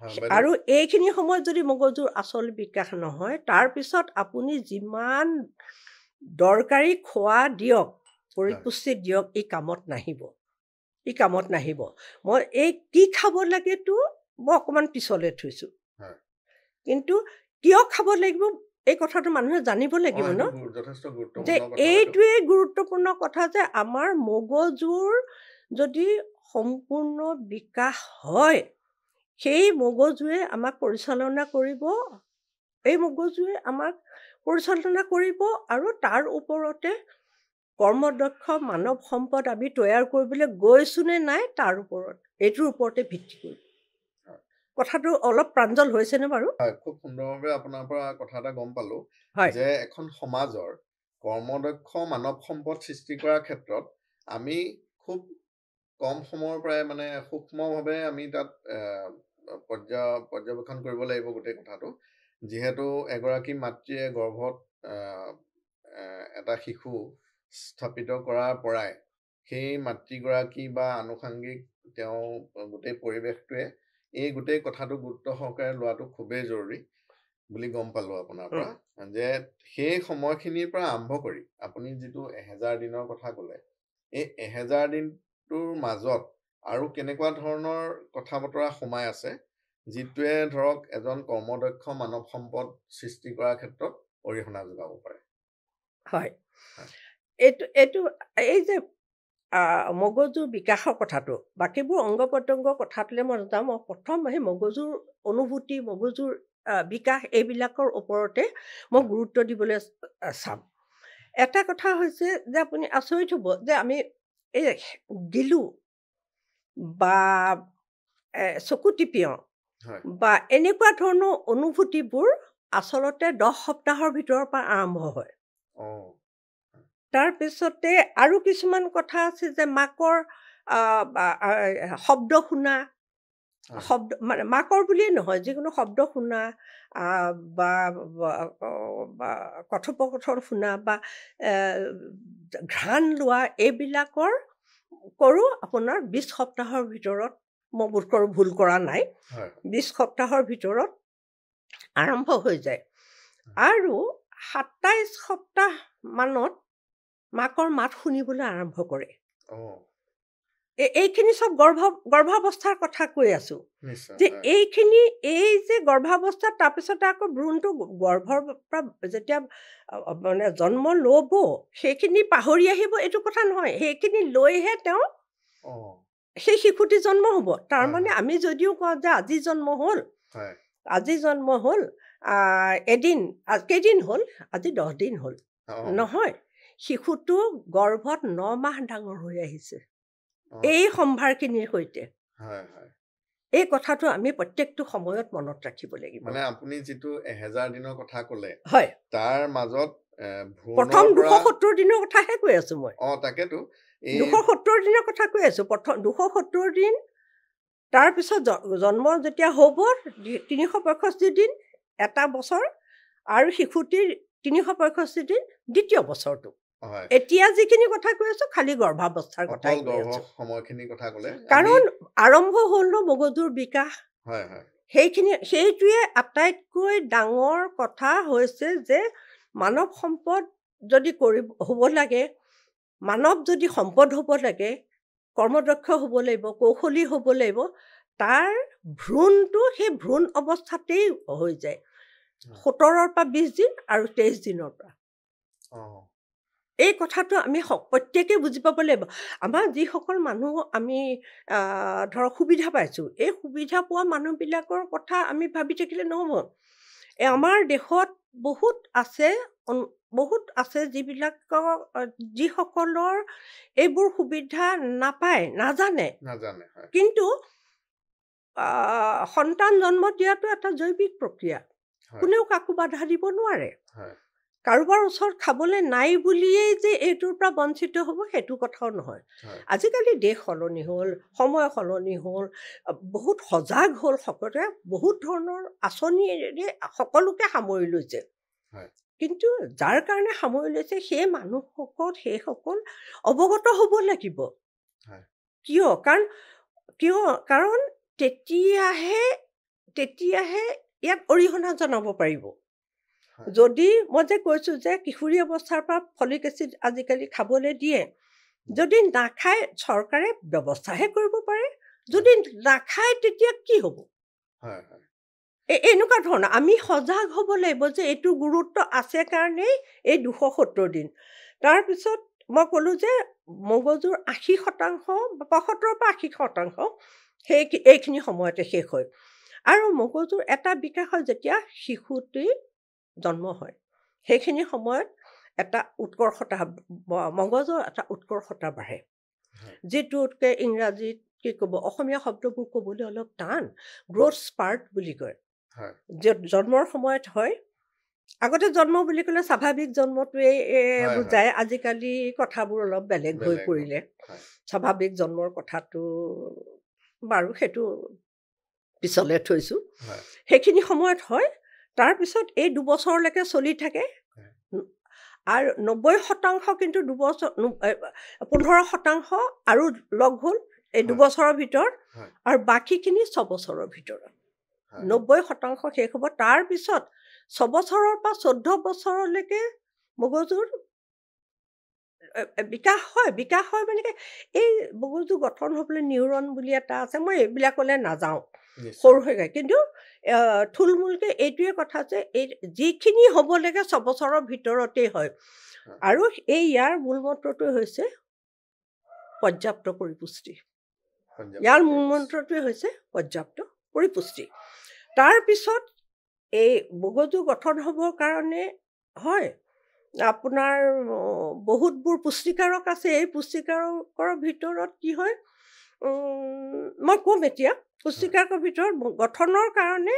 বাইদেউ। আৰু এইখিনি সময়ত যদি মগজুৰ আচল বিকাশ নহয় তাৰপিছত আপুনি যিমান দৰকাৰী খোৱা দিয়ক পৰিপুষ্টি দিয়ক ই কামত নাহিব মই এই কি খাব লাগেতো মই অকণমান পিছলৈ থৈছোঁ কিন্তু কিয় খাব লাগিব এই কথাটো মানুহে জানিব লাগিব ন যথেষ্ট যে গুৰুত্বপূৰ্ণ কথা এইটোৱেই গুৰুত্বপূৰ্ণ কথা যে আমাৰ মগজুৰ যদি সম্পূৰ্ণ বিকাশ হয় সেই মগজুৱে আমাক পৰিচালনা কৰিব এই মগজুৱে আমাক পৰিচালনা কৰিব আৰু তাৰ ওপৰতে কৰ্মদক্ষ মানৱ সম্পদ আমি তৈয়াৰ কৰিবলৈ গৈছোনে নাই তাৰ ওপৰত এইটোৰ ওপৰতে ভিত্তি কৰিব কথাটো অলপ প্ৰাঞ্জল হৈছেনে বাৰু খুব সুন্দৰভাৱে আপোনাৰ পৰা কথা এটা গম পালো হয় যে এখন সমাজৰ কৰ্মদক্ষ মানৱ সম্পদ সৃষ্টি কৰাৰ ক্ষেত্ৰত আমি খুব কম সময়ৰ পৰাই মানে সূক্ষ্মভাৱে আমি তাত পৰ্যবেক্ষণ কৰিব লাগিব গোটেই কথাটো যিহেতু এগৰাকী মাতৃয়ে গৰ্ভত এটা শিশু স্থাপিত কৰাৰ পৰাই সেই মাতৃগৰাকী বা আনুষংগিক তেওঁ গোটেই পৰিৱেশটোৱে এই গোটেই কথাটো গুৰুত্ব সহকাৰে লোৱাটো খুবেই জৰুৰী বুলি গম পালোঁ আপোনাৰ পৰা যে সেই সময়খিনিৰ পৰা আৰম্ভ কৰি আপুনি যিটো 1000 দিনৰ কথা ক'লে এই 1000 দিনটোৰ মাজত আৰু কেনেকুৱা ধৰণৰ কথা বতৰা সোমাই আছে যিটোৱে ধৰক এজন কৰ্মদক্ষ মানৱ সম্পদ সৃষ্টি কৰাৰ ক্ষেত্ৰত অৰিহণা যোগাব পাৰে হয় এইটো এই যে মগজুৰ বিকাশৰ কথাটো বাকীবোৰ অংগ প্ৰত্যংগৰ কথাটোলৈ মই নাযাওঁ মই প্ৰথম সেই মগজুৰ অনুভূতি মগজুৰ বিকাশ এইবিলাকৰ ওপৰতে মই গুৰুত্ব দিবলৈ চাম এটা কথা হৈছে যে আপুনি আচৰিত হ'ব যে আমি এই গিলো বা চকু টিপিয়াওঁ বা এনেকুৱা ধৰণৰ অনুভূতিবোৰ আচলতে 10 সপ্তাহৰ ভিতৰৰ পৰা আৰম্ভ হয় তাৰপিছতে আৰু কিছুমান কথা আছে যে মাকৰ শব্দ শুনা শব্দ মানে মাকৰ বুলিয়েই নহয় যিকোনো শব্দ শুনা বা কথোপকথন শুনা বা ঘ্ৰাণ লোৱা এইবিলাকৰ কৰোঁ আপোনাৰ 20 সপ্তাহৰ ভিতৰত মই বোধ কৰোঁ ভুল কৰা নাই 20 সপ্তাহৰ ভিতৰত আৰম্ভ হৈ যায় আৰু 27 সপ্তাহ মানত মাকৰ মাত শুনিবলৈ আৰম্ভ কৰে এইখিনি চব গৰ্ভাৱস্থাৰ কথা কৈ আছো যে এইখিনি এই যে গৰ্ভাৱস্থাত তাৰপিছতে আকৌ ভ্ৰূণটো গৰ্ভৰ পৰা যেতিয়া মানে জন্ম ল'ব সেইখিনি পাহৰি আহিব এইটো কথা নহয় সেইখিনি লৈহে তেওঁ সেই শিশুটি জন্ম হ'ব তাৰমানে আমি যদিও কওঁ যে আজি জন্ম হ'ল এদিন কেইদিন হ'ল আজি 10 দিন হ'ল নহয় শিশুটো গৰ্ভত 9 মাহ ডাঙৰ হৈ আহিছে এই সম্ভাৰখিনিৰ সৈতে এই কথাটো আমি প্ৰত্যেকটো সময়ত মনত ৰাখিব লাগিব মানে আপুনি যিটো 1000 দিনৰ কথা ক'লে হয় তাৰ মাজত প্ৰথম 270 দিনৰ কথাহে কৈ আছো মই তাকেতো 270 দিনৰ কথা কৈ আছো প্ৰথম 270 দিন তাৰপিছত জন্ম যেতিয়া হ'ব 365 দিন এটা বছৰ আৰু শিশুটিৰ 365 দিন দ্বিতীয় বছৰটো এতিয়া যিখিনি কথা কৈ আছো খালি গৰ্ভাৱস্থাৰ কথা কৈ আছো সময়খিনিৰ কথা ক'লে কাৰণ আৰম্ভ হ'ল ন মগজুৰ বিকাশ সেইটোৱে আটাইতকৈ ডাঙৰ কথা হৈছে যে মানৱ সম্পদ যদি হ'ব লাগে মানৱ যদি সম্পদ হ'ব লাগে কৰ্মদক্ষ হ'ব লাগিব কৌশলী হ'ব লাগিব তাৰ ভ্ৰূণটো সেই ভ্ৰূণ অৱস্থাতেই হৈ যায় 17ৰ পৰা 20 দিন আৰু 23 দিনৰ পৰা এই কথাটো আমি প্ৰত্যেকেই বুজি পাব লাগিব আমাৰ যিসকল মানুহ আমি ধৰক সুবিধা পাইছোঁ এই সুবিধা পোৱা মানুহবিলাকৰ কথা আমি ভাবি থাকিলে নহ'ব আমাৰ দেশত বহুত আছে যিসকলৰ এইবোৰ সুবিধা নাপায় নাজানে কিন্তু সন্তান জন্ম দিয়াটো এটা জৈৱিক প্ৰক্ৰিয়া কোনেও কাকো বাধা দিব নোৱাৰে কাৰোবাৰ ওচৰত খাবলৈ নাই বুলিয়েই যে এইটোৰ পৰা বঞ্চিত হ'ব সেইটো কথাও নহয় আজিকালি দেশ সলনি হ'ল সময় সলনি হ'ল বহুত সজাগ হ'ল সকলোৱে বহুত ধৰণৰ আঁচনিৰে সকলোকে সামৰি লৈছে কিন্তু যাৰ কাৰণে সামৰি লৈছে সেই সেইসকল অৱগত হ'ব লাগিব কিয় কাৰণ তেতিয়াহে ইয়াত অৰিহণা জনাব পাৰিব। হয়। যদি মই যে কৈছোঁ যে কিশোৰী অৱস্থাৰ পৰা ফলিক এচিড আজিকালি খাবলৈ দিয়ে, যদি নাখায় চৰকাৰে ব্যৱস্থাহে কৰিব পাৰে। যদি নাখায় তেতিয়া কি হ'ব? হয় হয় এনেকুৱা ধৰণৰ আমি সজাগ হ'ব লাগিব যে এইটো গুৰুত্ব আছে কাৰণেই এই 270 দিন। তাৰপিছত মই ক'লোঁ যে মগজুৰ 80% 75 পৰা 80% এইখিনি সময়তে শেষ হয়। আৰু মগজুৰ এটা বিকাশ হয় যেতিয়া শিশুটি জন্ম হয়, সেইখিনি সময়ত এটা উৎকৰ্ষতা, মগজুৰ এটা উৎকৰ্ষতা বাঢ়ে, যিটোতকৈ ইংৰাজীত কি ক'ব, অসমীয়া শব্দবোৰ ক'বলৈ অলপ টান, গ্ৰ'থ স্পাৰ্ট বুলি কয়। জন্মৰ সময়ত হয়। আগতে জন্ম বুলি ক'লে স্বাভাৱিক জন্মটোৱে বুজায়, আজিকালি কথাবোৰ অলপ বেলেগ হৈ পৰিলে। স্বাভাৱিক জন্মৰ কথাটো বাৰু সেইটো পিছলৈ থৈছোঁ। সেইখিনি সময়ত হয়। তাৰপিছত এই 2 বছৰলৈকে চলি থাকে। আৰু 90% কিন্তু 2 বছৰ 15% আৰু লগ হ'ল এই 2 বছৰৰ ভিতৰত, আৰু বাকীখিনি 6 বছৰৰ ভিতৰত 90% শেষ হ'ব। তাৰপিছত 6 বছৰৰ পৰা 14 বছৰলৈকে মগজুৰ বিকাশ হয় মানে এই মগজু গঠন হ'বলৈ নিউৰন বুলি এটা আছে, মই এইবিলাকলৈ নাযাওঁ, সৰু হৈ যায়। কিন্তু থুলমূলকৈ এইটোৱে কথা যে এই যিখিনি হ'ব লাগে 6 বছৰৰ ভিতৰতেই হয়। আৰু ইয়াৰ মূল মন্ত্ৰটো হৈছে পৰ্যাপ্ত পৰিপুষ্টি। ইয়াৰ মূল মন্ত্ৰটোৱে হৈছে পৰ্যাপ্ত পৰিপুষ্টি। তাৰপিছত এই মগজু গঠন হ'বৰ কাৰণে হয় আপোনাৰ বহুতবোৰ পুষ্টিকাৰক আছে। এই পুষ্টিকাৰকৰ ভিতৰত কি হয়, মই ক'ম এতিয়া। পুষ্টিকাৰকৰ ভিতৰত গঠনৰ কাৰণে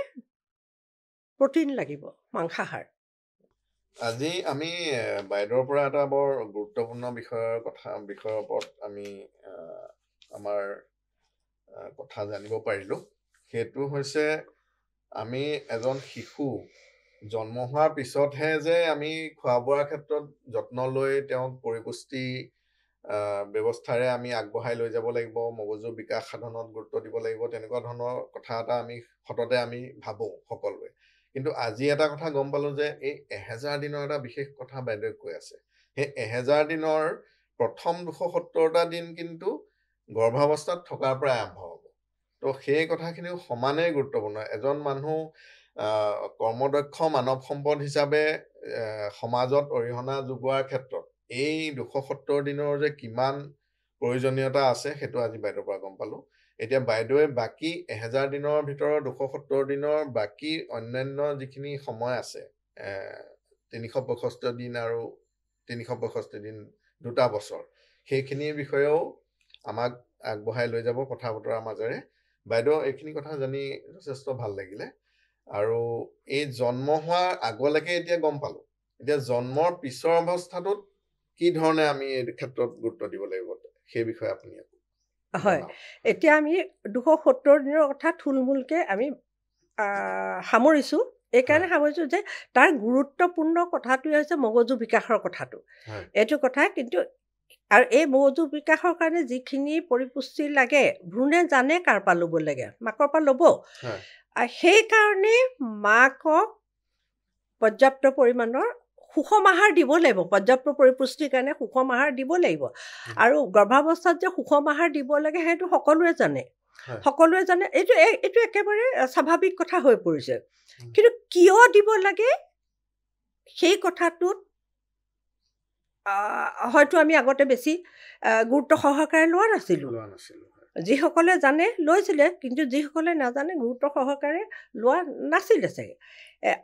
প্ৰটিন লাগিব, মাংসাহাৰ। আজি আমি বাইদেউৰ পৰা এটা বৰ গুৰুত্বপূৰ্ণ বিষয়ৰ ওপৰত আমি আমাৰ কথা জানিব পাৰিলোঁ। সেইটো হৈছে আমি এজন শিশু জন্ম হোৱাৰ পিছতহে যে আমি খোৱা বোৱাৰ ক্ষেত্ৰত যত্ন লৈ তেওঁক পৰিপুষ্টি ব্যৱস্থাৰে আমি আগবঢ়াই লৈ যাব লাগিব, মগজুৰ বিকাশ সাধনত গুৰুত্ব দিব লাগিব, তেনেকুৱা ধৰণৰ কথা এটা আমি সততে আমি ভাবোঁ সকলোৱে। কিন্তু আজি এটা কথা গম পালোঁ যে এই 1000 দিনৰ এটা বিশেষ কথা বাইদেৱে কৈ আছে। সেই 1000 দিনৰ প্ৰথম 270টা দিন কিন্তু গৰ্ভাৱস্থাত থকাৰ পৰাই আৰম্ভ হ'ব। তো সেই কথাখিনিও সমানেই গুৰুত্বপূৰ্ণ। এজন মানুহ কৰ্মদক্ষ মানৱ সম্পদ হিচাপে সমাজত অৰিহণা যোগোৱাৰ ক্ষেত্ৰত এই 270 দিনৰ যে কিমান প্ৰয়োজনীয়তা আছে সেইটো আজি বাইদেউৰ পৰা গম পালোঁ। এতিয়া বাইদেৱে বাকী 1000 দিনৰ ভিতৰত 270 দিনৰ বাকী অন্যান্য যিখিনি সময় আছে, 365 দিন আৰু 365 দিন 2টা বছৰ, সেইখিনিৰ বিষয়েও আমাক আগবঢ়াই লৈ যাব কথা বতৰাৰ মাজেৰে। বাইদেউ এইখিনি কথা জানি যথেষ্ট ভাল লাগিলে। আৰু এই জন্ম হোৱাৰ আগলৈকে এতিয়া গম পালোঁ, এতিয়া জন্মৰ পিছৰ অৱস্থাটোত কি ধৰণে আমি এই ক্ষেত্ৰত গুৰুত্ব দিব লাগিব সেই বিষয়ে আপুনি হয়। এতিয়া আমি 270 দিনৰ কথা থুলমূলকৈ আমি সামৰিছোঁ। এইকাৰণে সামৰিছোঁ যে তাৰ গুৰুত্বপূৰ্ণ কথাটোৱে হৈছে মগজু বিকাশৰ কথাটো। এইটো কথা কিন্তু, আৰু এই মগজু বিকাশৰ কাৰণে যিখিনি পৰিপুষ্টি লাগে ভ্ৰূণে জানে কাৰ পৰা ল'ব লাগে, মাকৰ পৰা ল'ব। সেইকাৰণে মাকক পৰ্যাপ্ত পৰিমাণৰ সুষম আহাৰ দিব লাগিব। পৰ্যাপ্ত পৰিপুষ্টিৰ কাৰণে সুষম আহাৰ দিব লাগিব। আৰু গৰ্ভাৱস্থাত যে সুষম আহাৰ দিব লাগে সেইটো সকলোৱে জানে। এইটো একেবাৰে স্বাভাৱিক কথা হৈ পৰিছে। কিন্তু কিয় দিব লাগে সেই কথাটোত হয়তো আমি আগতে বেছি গুৰুত্ব সহকাৰে লোৱা নাছিলোঁ। যিসকলে জানে লৈছিলে, কিন্তু যিসকলে নাজানে গুৰুত্ব সহকাৰে লোৱা নাছিলে চাগে।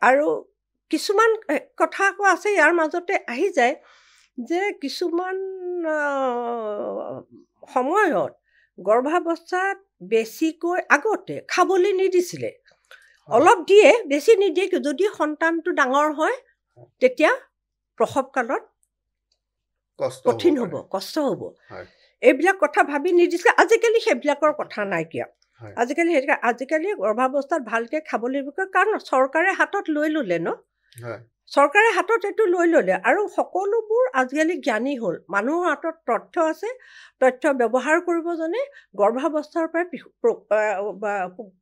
আৰু কিছুমান কথা আকৌ আছে ইয়াৰ মাজতে আহি যায় যে কিছুমান সময়ত গৰ্ভাৱস্থাত বেছিকৈ আগতে খাবলৈ নিদিছিলে। অলপ দিয়ে, বেছি নিদিয়ে। যদি সন্তানটো ডাঙৰ হয় তেতিয়া প্ৰসৱকালত কঠিন হ'ব, কষ্ট হ'ব। এইবিলাক কথা ভাবি নিদিছিলে। আজিকালি সেইবিলাকৰ কথা নাইকিয়া। আজিকালি গৰ্ভাৱস্থাত ভালকৈ খাবলৈ দিব, কাৰণ চৰকাৰে হাতত লৈ ল'লে ন। চৰকাৰে হাতত এইটো লৈ ল'লে আৰু সকলোবোৰ আজিকালি জ্ঞানী হ'ল মানুহৰ হাতত তথ্য আছে তথ্য ব্যৱহাৰ কৰিব জানে গৰ্ভাৱস্থাৰ পৰা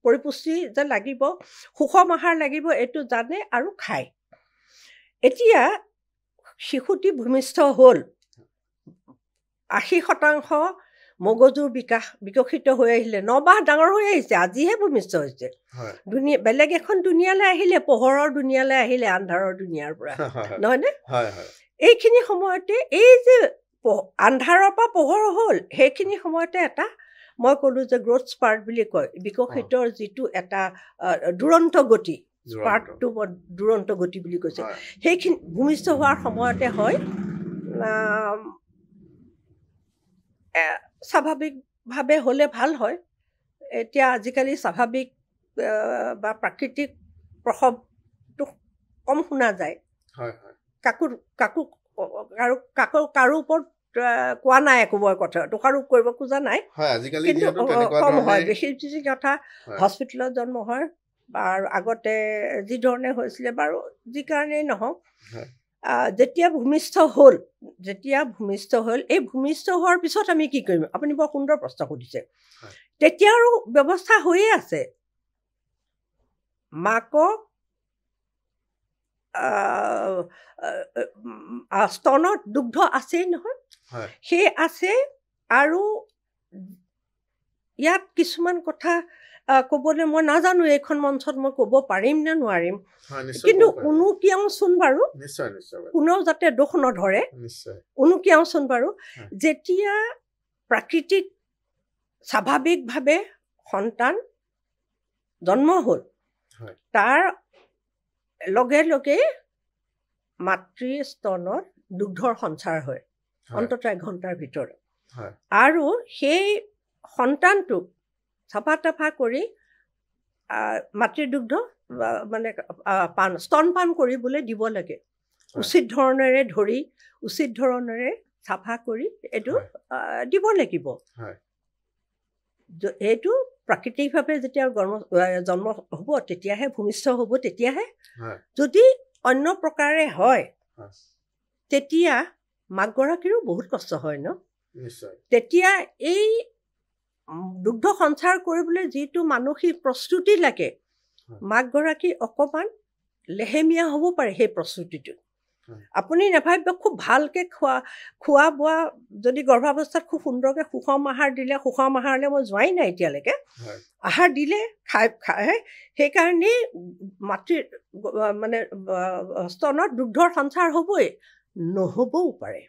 পৰিপুষ্টি যে লাগিব সুষম আহাৰ লাগিব এইটো জানে আৰু খায় এতিয়া শিশুটি ভূমিষ্ঠ হ'ল 80% মগজুৰ বিকশিত হৈ আহিলে নবাহ ডাঙৰ হৈ আহিছে আজিহে ভূমিষ্ঠ হৈছে বেলেগ এখন দুনিয়ালৈ আহিলে পোহৰৰ দুনিয়ালৈ আহিলে আন্ধাৰৰ দুনিয়াৰ পৰা নহয়নে এইখিনি সময়তে এই যে আন্ধাৰৰ পৰা পোহৰ হ'ল সেইখিনি সময়তে এটা মই ক'লো যে গ্ৰোথ স্পাৰ্ট বুলি কয় বিকশিতৰ যিটো এটা দুৰন্ত গতি স্পাৰ্টটো দুৰন্ত গতি বুলি কৈছে সেইখিনি ভূমিষ্ঠ হোৱাৰ সময়তে হয় স্বাভাৱিকভাৱে হ'লে ভাল হয় এতিয়া আজিকালি স্বাভাৱিক বা প্ৰাকৃতিক প্ৰসৱটো কম শুনা যায় কাৰো ওপৰত কোৱা নাই একোবৰ কথা দোষাৰোপ কৰিব খোজা নাই কিন্তু কম হয় বেছি কথা হস্পিটেলত জন্ম হয় আৰু আগতে যি ধৰণে হৈছিলে বাৰু যি কাৰণেই নহওক যেতিয়া ভূমিষ্ঠ হ'ল এই ভূমিষ্ঠ হোৱাৰ পিছত আমি কি কৰিম আপুনি বৰ সুন্দৰ প্ৰশ্ন সুধিছে তেতিয়া আৰু ব্যৱস্থা হৈয়ে আছে মাকক স্তনত দুগ্ধ আছেই নহয় সেই আছে আৰু ইয়াত কিছুমান কথা ক'বলৈ মই নাজানো এইখন মঞ্চত মই ক'ব পাৰিম নে নোৱাৰিম কিন্তু উনুকিয়াওচোন বাৰু কোনেও যাতে দোষ নধৰে উনুকিয়াওচোন বাৰু যেতিয়া প্ৰাকৃতিক স্বাভাৱিকভাৱে সন্তান জন্ম হ'ল তাৰ লগে লগে মাতৃ স্তনত দুগ্ধৰ সঞ্চাৰ হয় অন্ততঃ 1 ঘণ্টাৰ ভিতৰত আৰু সেই সন্তানটোক চাফা কৰি মাতৃ দুগ্ধ মানে স্তনপান কৰিবলৈ দিব লাগে উচিত ধৰণেৰে ধৰি উচিত ধৰণেৰে চাফা কৰি এইটো দিব লাগিব এইটো প্ৰাকৃতিকভাৱে যেতিয়া জন্ম হ'ব তেতিয়াহে ভূমিষ্ঠ হ'ব তেতিয়াহে যদি অন্য প্ৰকাৰে হয় তেতিয়া মাকগৰাকীৰো বহুত কষ্ট হয় ন তেতিয়া এই দুগ্ধ সঞ্চাৰ কৰিবলৈ যিটো মানসিক প্ৰস্তুতি লাগে মাকগৰাকী অকণমান লেহেমীয়া হ'ব পাৰে সেই প্ৰস্তুতিটো আপুনি নাভাবিব খুব ভালকৈ খোৱা বোৱা যদি গৰ্ভাৱস্থাত খুব সুন্দৰকৈ সুষম আহাৰ দিলে সুষম আহাৰলৈ মই যোৱাই নাই এতিয়ালৈকে আহাৰ দিলে খাই সেইকাৰণেই মাতৃৰ মানে স্তনত দুগ্ধৰ সঞ্চাৰ হ'বই নহ'বও পাৰে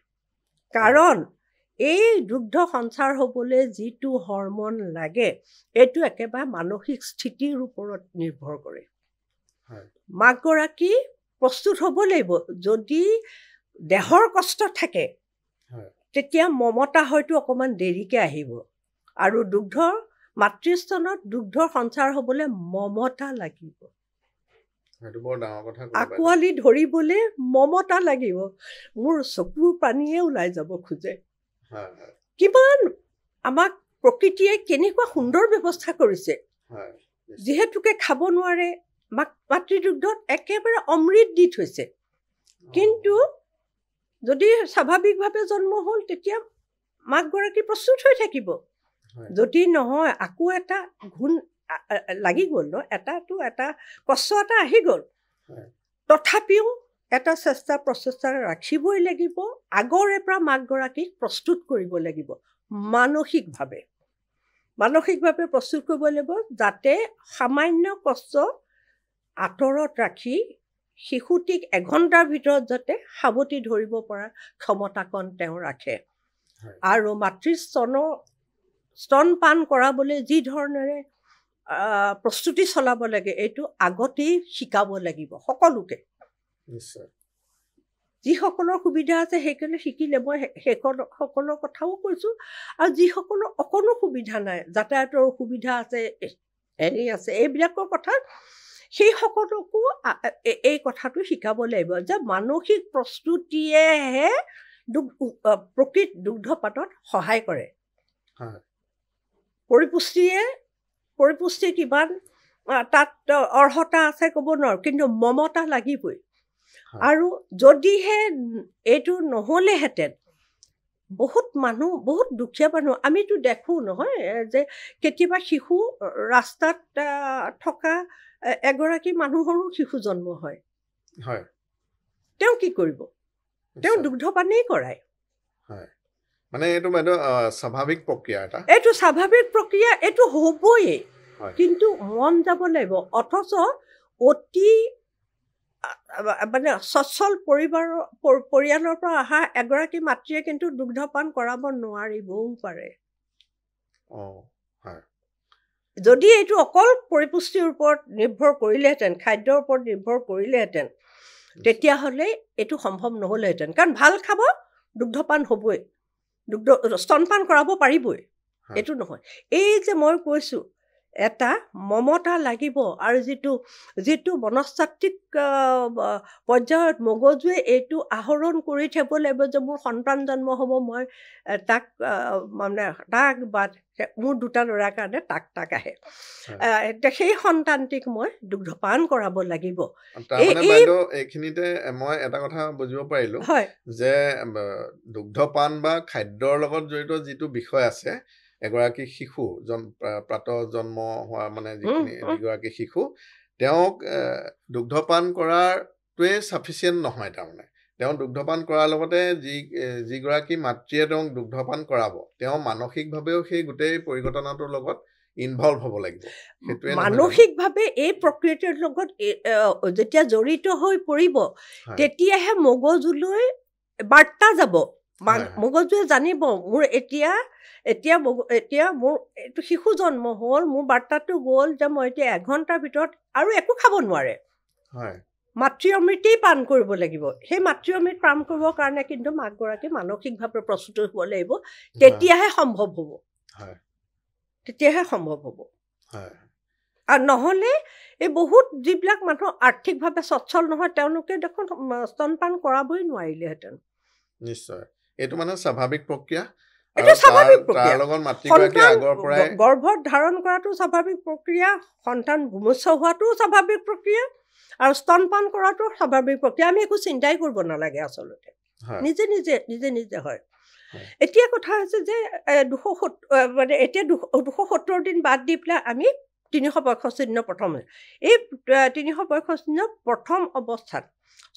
কাৰণ এই দুগ্ধ সঞ্চাৰ হ'বলৈ যিটো হৰমন লাগে এইটো একেবাৰে মানসিক স্থিতিৰ ওপৰত নিৰ্ভৰ কৰে মাকগৰাকী প্ৰস্তুত হ'ব লাগিব যদি দেহৰ কষ্ট থাকে তেতিয়া মমতা হয়তো অকণমান দেৰিকৈ আহিব আৰু মাতৃস্তনত দুগ্ধৰ সঞ্চাৰ হ'বলৈ মমতা লাগিব আঁকোৱালি ধৰিবলৈ মমতা লাগিব মোৰ চকুৰ পানীয়ে ওলাই যাব খোজে কিমান আমাক প্ৰকৃতিয়ে কেনেকুৱা সুন্দৰ ব্যৱস্থা কৰিছে যিহেতুকে খাব নোৱাৰে মাতৃদুগ্ধত একেবাৰে অমৃত দি থৈছে কিন্তু যদি স্বাভাৱিকভাৱে জন্ম হ'ল তেতিয়া মাকগৰাকী প্ৰস্তুত হৈ থাকিব যদি নহয় আকৌ এটা ঘূণ লাগি গ'ল ন এটা কষ্ট এটা আহি গ'ল তথাপিও এটা প্ৰচেষ্টা ৰাখিবই লাগিব আগৰে পৰা মাকগৰাকীক প্ৰস্তুত কৰিব লাগিব মানসিকভাৱে প্ৰস্তুত কৰিব লাগিব যাতে সামান্য কষ্ট আঁতৰত ৰাখি শিশুটিক 1 ঘণ্টাৰ ভিতৰত যাতে সাৱটি ধৰিব পৰা ক্ষমতাকণ তেওঁ ৰাখে আৰু মাতৃ স্তনপান কৰাবলৈ যি ধৰণেৰে প্ৰস্তুতি চলাব লাগে এইটো আগতেই শিকাব লাগিব সকলোকে যিসকলৰ সুবিধা আছে সেইকাৰণে শিকিলে মই সকলৰ কথাও কৈছোঁ আৰু যিসকলৰ অকণো সুবিধা নাই যাতায়াতৰ অসুবিধা আছে আছে এইবিলাকৰ কথা সেই সকলকো এই কথাটো শিকাব লাগিব যে মানসিক প্ৰস্তুতিয়েহে প্ৰকৃত দুগ্ধপাতত সহায় কৰে পৰিপুষ্টি কিমান তাত অৰ্হতা আছে ক'ব নোৱাৰোঁ কিন্তু মমতা লাগিবই আৰু যদিহে এইটো নহ'লেহেঁতেন বহুত মানুহ বহুত দুখীয়া মানুহ আমিতো দেখোঁ নহয় যে কেতিয়াবা শিশু ৰাস্তাত থকা এগৰাকী মানুহৰো শিশু জন্ম হয় তেওঁ কি কৰিব তেওঁ দুগ্ধপানেই কৰায় মানে এইটো বাইদেউ স্বাভাৱিক প্ৰক্ৰিয়া এটা এইটো স্বাভাৱিক প্ৰক্ৰিয়া এইটো হ'বই কিন্তু মন যাব লাগিব অথচ অতি মানে সচ্ছল পৰিয়ালৰ পৰা অহা এগৰাকী মাতৃয়ে কিন্তু দুগ্ধপান কৰাব নোৱাৰিবও পাৰে যদি এইটো অকল পৰিপুষ্টিৰ ওপৰত নিৰ্ভৰ কৰিলেহেঁতেন খাদ্যৰ ওপৰত নিৰ্ভৰ কৰিলেহেঁতেন তেতিয়াহ'লে এইটো সম্ভৱ নহ'লেহেঁতেন কাৰণ ভাল খাব দুগ্ধপান হ'বই স্তনপান কৰাব পাৰিবই এইটো নহয় এই যে মই কৈছোঁ এটা মমতা লাগিব আৰু যিটো মনস্তাত্ত্বিক পৰ্যায়ত মগজুৱে এইটো আহৰণ কৰি থ'ব লাগিব যে মোৰ সন্তান জন্ম হ'ব মই তাক মানে তাক বা মোৰ দুটা ল'ৰাৰ কাৰণে তাক আহে সেই সন্তানটিক মই দুগ্ধপান কৰাব লাগিব এইখিনিতে মই এটা কথা বুজিব পাৰিলোঁ যে দুগ্ধপান বা খাদ্যৰ লগত জড়িত যিটো বিষয় আছে এগৰাকী শিশু প্ৰাতঃ জন্ম হোৱা মানে যিগৰাকী শিশু তেওঁক দুগ্ধপান কৰাটোৱে ছাফিচিয়েণ্ট নহয় তাৰমানে তেওঁ দুগ্ধপান কৰাৰ লগতে যিগৰাকী মাতৃয়ে তেওঁক দুগ্ধপান কৰাব তেওঁ মানসিকভাৱেও সেই গোটেই পৰিঘটনাটোৰ লগত ইনভলভ হ'ব লাগিব সেইটোৱে মানসিকভাৱে এই প্ৰক্ৰিয়াটোৰ লগত যেতিয়া জড়িত হৈ পৰিব তেতিয়াহে মগজুলৈ বাৰ্তা যাব মগজুৱে জানিব মোৰ এতিয়া মোৰ এইটো শিশু জন্ম হ'ল মোৰ বাৰ্তাটো গ'ল যে মই এতিয়া এঘণ্টাৰ ভিতৰত আৰু একো খাব নোৱাৰে মাতৃ অমৃতেই পান কৰিব লাগিব সেই মাতৃ অমৃত পান কৰিবৰ কাৰণে কিন্তু মাকগৰাকী মানসিকভাৱে প্ৰস্তুত হ'ব লাগিব তেতিয়াহে সম্ভৱ হ'ব আৰু নহ'লে এই বহুত যিবিলাক মানুহ আৰ্থিকভাৱে সচ্ছল নহয় তেওঁলোকে দেখোন স্তনপান কৰাবই নোৱাৰিলেহেঁতেন নিশ্চয় এইটো মানে স্বাভাৱিক প্ৰক্ৰিয়া গৰ্ভত ধাৰণ কৰাটো স্বাভাৱিক প্ৰক্ৰিয়া সন্তান ভূমিষ্ঠ হোৱাটোও স্বাভাৱিক প্ৰক্ৰিয়া আৰু স্তনপান কৰাটো স্বাভাৱিক প্ৰক্ৰিয়া আমি একো চিন্তাই কৰিব নালাগে আচলতে নিজে হয় এতিয়া কথা হৈছে যে 270 দিন বাদ দি পেলাই আমি 365 দিনৰ প্ৰথম এই 365 দিনৰ প্ৰথম অৱস্থাত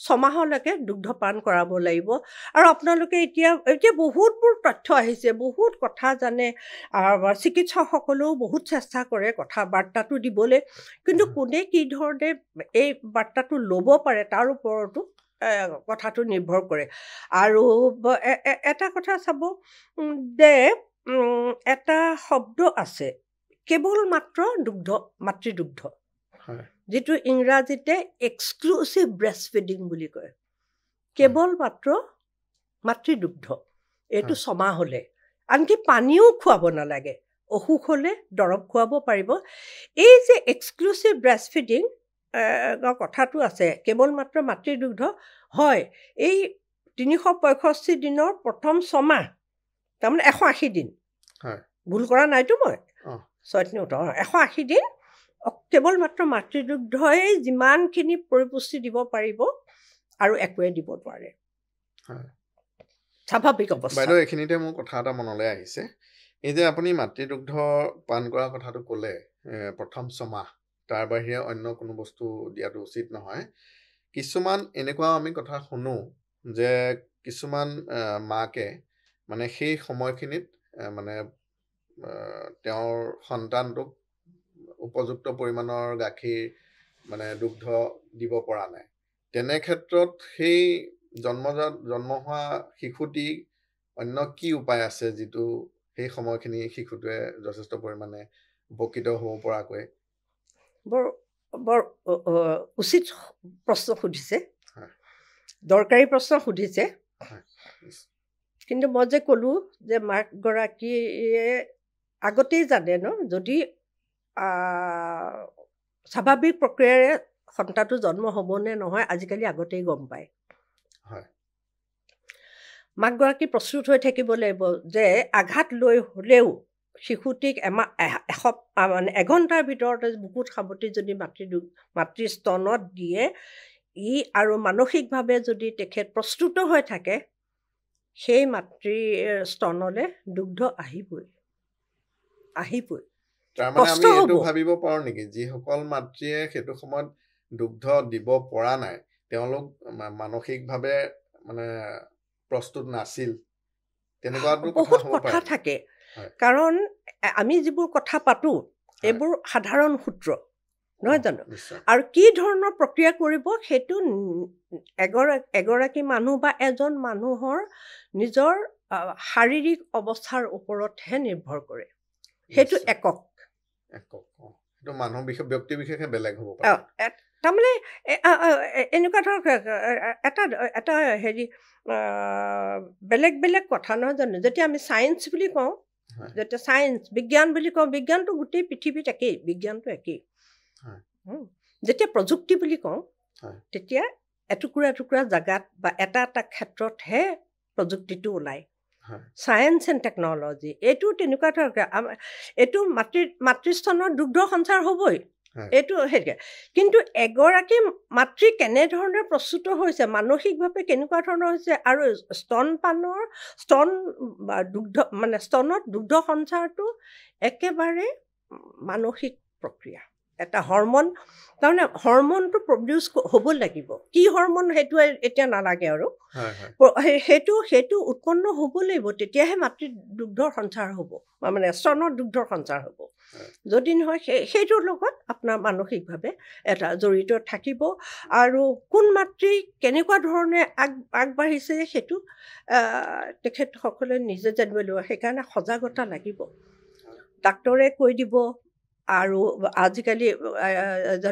6 মাহলৈকে দুগ্ধপান কৰাব লাগিব আৰু আপোনালোকে এতিয়া বহুতবোৰ তথ্য আহিছে বহুত কথা জানে চিকিৎসকসকলেও বহুত চেষ্টা কৰে কথা বাৰ্তাটো দিবলৈ কিন্তু কোনে কি ধৰণে এই বাৰ্তাটো ল'ব পাৰে তাৰ ওপৰতো কথাটো নিৰ্ভৰ কৰে আৰু এটা কথা চাব যে এটা শব্দ আছে কেৱল মাত্ৰ মাতৃদুগ্ধ যিটো ইংৰাজীতে এক্সক্লুচিভ ব্ৰেষ্ট ফিডিং বুলি কয় কেৱল মাত্ৰ মাতৃদুগ্ধ এইটো 6 মাহ হ'লে আনকি পানীও খুৱাব নালাগে অসুখ হ'লে দৰৱ খুৱাব পাৰিব এই যে এক্সক্লুচিভ ব্ৰেষ্ট ফিডিং কথাটো আছে কেৱল মাত্ৰ মাতৃদুগ্ধ হয় এই 365 দিনৰ প্ৰথম 6 মাহ তাৰমানে 180 দিন ভুল কৰা নাইতো মই 180 দিন কেৱল মাত্ৰ মাতৃদুগ্ধই যিমানখিনি পৰিপুষ্টি দিব পাৰিব আৰু একোৱে দিব নোৱাৰে স্বাভাৱিক অৱস্থা বাইদেউ এইখিনিতে মোৰ কথা এটা মনলৈ আহিছে এই যে আপুনি মাতৃদুগ্ধ পান কৰাৰ কথাটো ক'লে প্ৰথম 6 মাহ তাৰ বাহিৰে অন্য কোনো বস্তু দিয়াটো উচিত নহয় কিছুমান এনেকুৱা আমি কথা শুনো যে কিছুমান মাকে মানে সেই সময়খিনিত মানে তেওঁৰ সন্তানটোক উপযুক্ত পৰিমাণৰ গাখীৰ মানে দুগ্ধ দিব পৰা নাই তেনে ক্ষেত্ৰত সেই জন্ম হোৱা শিশুটি অন্য কি উপায় আছে যিটো সেই সময়খিনি শিশুটোৱে যথেষ্ট পৰিমাণে উপকৃত হ'ব পৰাকৈ বৰ উচিত প্ৰশ্ন সুধিছে দৰকাৰী প্ৰশ্ন সুধিছে কিন্তু মই যে ক'লোঁ যে মাকগৰাকীয়ে আগতেই জানে ন যদি স্বাভাৱিক প্ৰক্ৰিয়াৰে সন্তানটো জন্ম হ'বনে নহয় আজিকালি আগতেই গম পায় মাকগৰাকী প্ৰস্তুত হৈ থাকিব লাগিব যে আঘাত লৈ হ'লেও শিশুটিক মানে এঘণ্টাৰ ভিতৰতে বুকুত সাৱটি যদি মাতৃ স্তনত দিয়ে আৰু মানসিকভাৱে যদি তেখেত প্ৰস্তুত হৈ থাকে সেই মাতৃৰ স্তনলৈ দুগ্ধ আহিবই তাৰমানে কষ্ট আমি এইটো হ'ব। ভাবিব পাৰো নেকি যিসকল মাতৃয়ে সেইটো সময়ত দুগ্ধ দিব পৰা নাই তেওঁলোক মানসিকভাৱে মানে প্ৰস্তুত নাছিল তেনেকুৱাটো কথা বহুত হ'ব কথা পাৰে থাকে হয়। কাৰণ আমি যিবোৰ কথা পাতো এইবোৰ সাধাৰণ সূত্ৰ নহয় জানো নিশ্চয় আৰু কি ধৰণৰ প্ৰক্ৰিয়া কৰিব সেইটো এগৰাকী মানুহ বা এজন মানুহৰ নিজৰ শাৰীৰিক অৱস্থাৰ ওপৰতহে নিৰ্ভৰ কৰে সেইটো নিশ্চয়। একক সেইটো মানুহ ব্যক্তি বিশেষে বেলেগ হ'ব পাৰে তাৰমানে এনেকুৱা ধৰক এটা হেৰি বেলেগ বেলেগ কথা নহয় জানো যেতিয়া আমি চায়েন্স বুলি কওঁ যেতিয়া চায়েন্স বিজ্ঞান বুলি কওঁ বিজ্ঞানটো গোটেই পৃথিৱীত একেই বিজ্ঞানটো একেই যেতিয়া প্ৰযুক্তি বুলি কওঁ তেতিয়া এটুকুৰা এটুকুৰা জাগাত বা এটা এটা ক্ষেত্ৰতহে প্ৰযুক্তিটো ওলায় চায়েন্স এণ্ড টেকন'লজি এইটো তেনেকুৱা ধৰক এইটো মাতৃস্তনৰ দুগ্ধ সঞ্চাৰ হ'বই এইটো সেইকে কিন্তু এগৰাকী মাতৃ কেনেধৰণে প্ৰস্তুত হৈছে মানসিকভাৱে কেনেকুৱা ধৰণৰ হৈছে আৰু স্তন বা দুগ্ধ মানে স্তনত দুগ্ধ সঞ্চাৰটো একেবাৰে মানসিক প্ৰক্ৰিয়া এটা হৰমন তাৰমানে হৰমনটো প্ৰডিউচ হ'ব লাগিব কি হৰমন সেইটো এতিয়া নালাগে আৰু সেইটো উৎপন্ন হ'ব লাগিব তেতিয়াহে মাতৃ দুগ্ধৰ সঞ্চাৰ হ'ব মানে স্তনৰ দুগ্ধৰ সঞ্চাৰ হ'ব যদি নহয় সেইটোৰ লগত আপোনাৰ মানসিকভাৱে এটা জড়িত থাকিব আৰু কোন মাতৃ কেনেকুৱা ধৰণে আগবাঢ়িছে সেইটো তেখেতসকলে নিজে জানিব লাগিব সেইকাৰণে সজাগতা লাগিব ডাক্তৰে কৈ দিব আৰু আজিকালি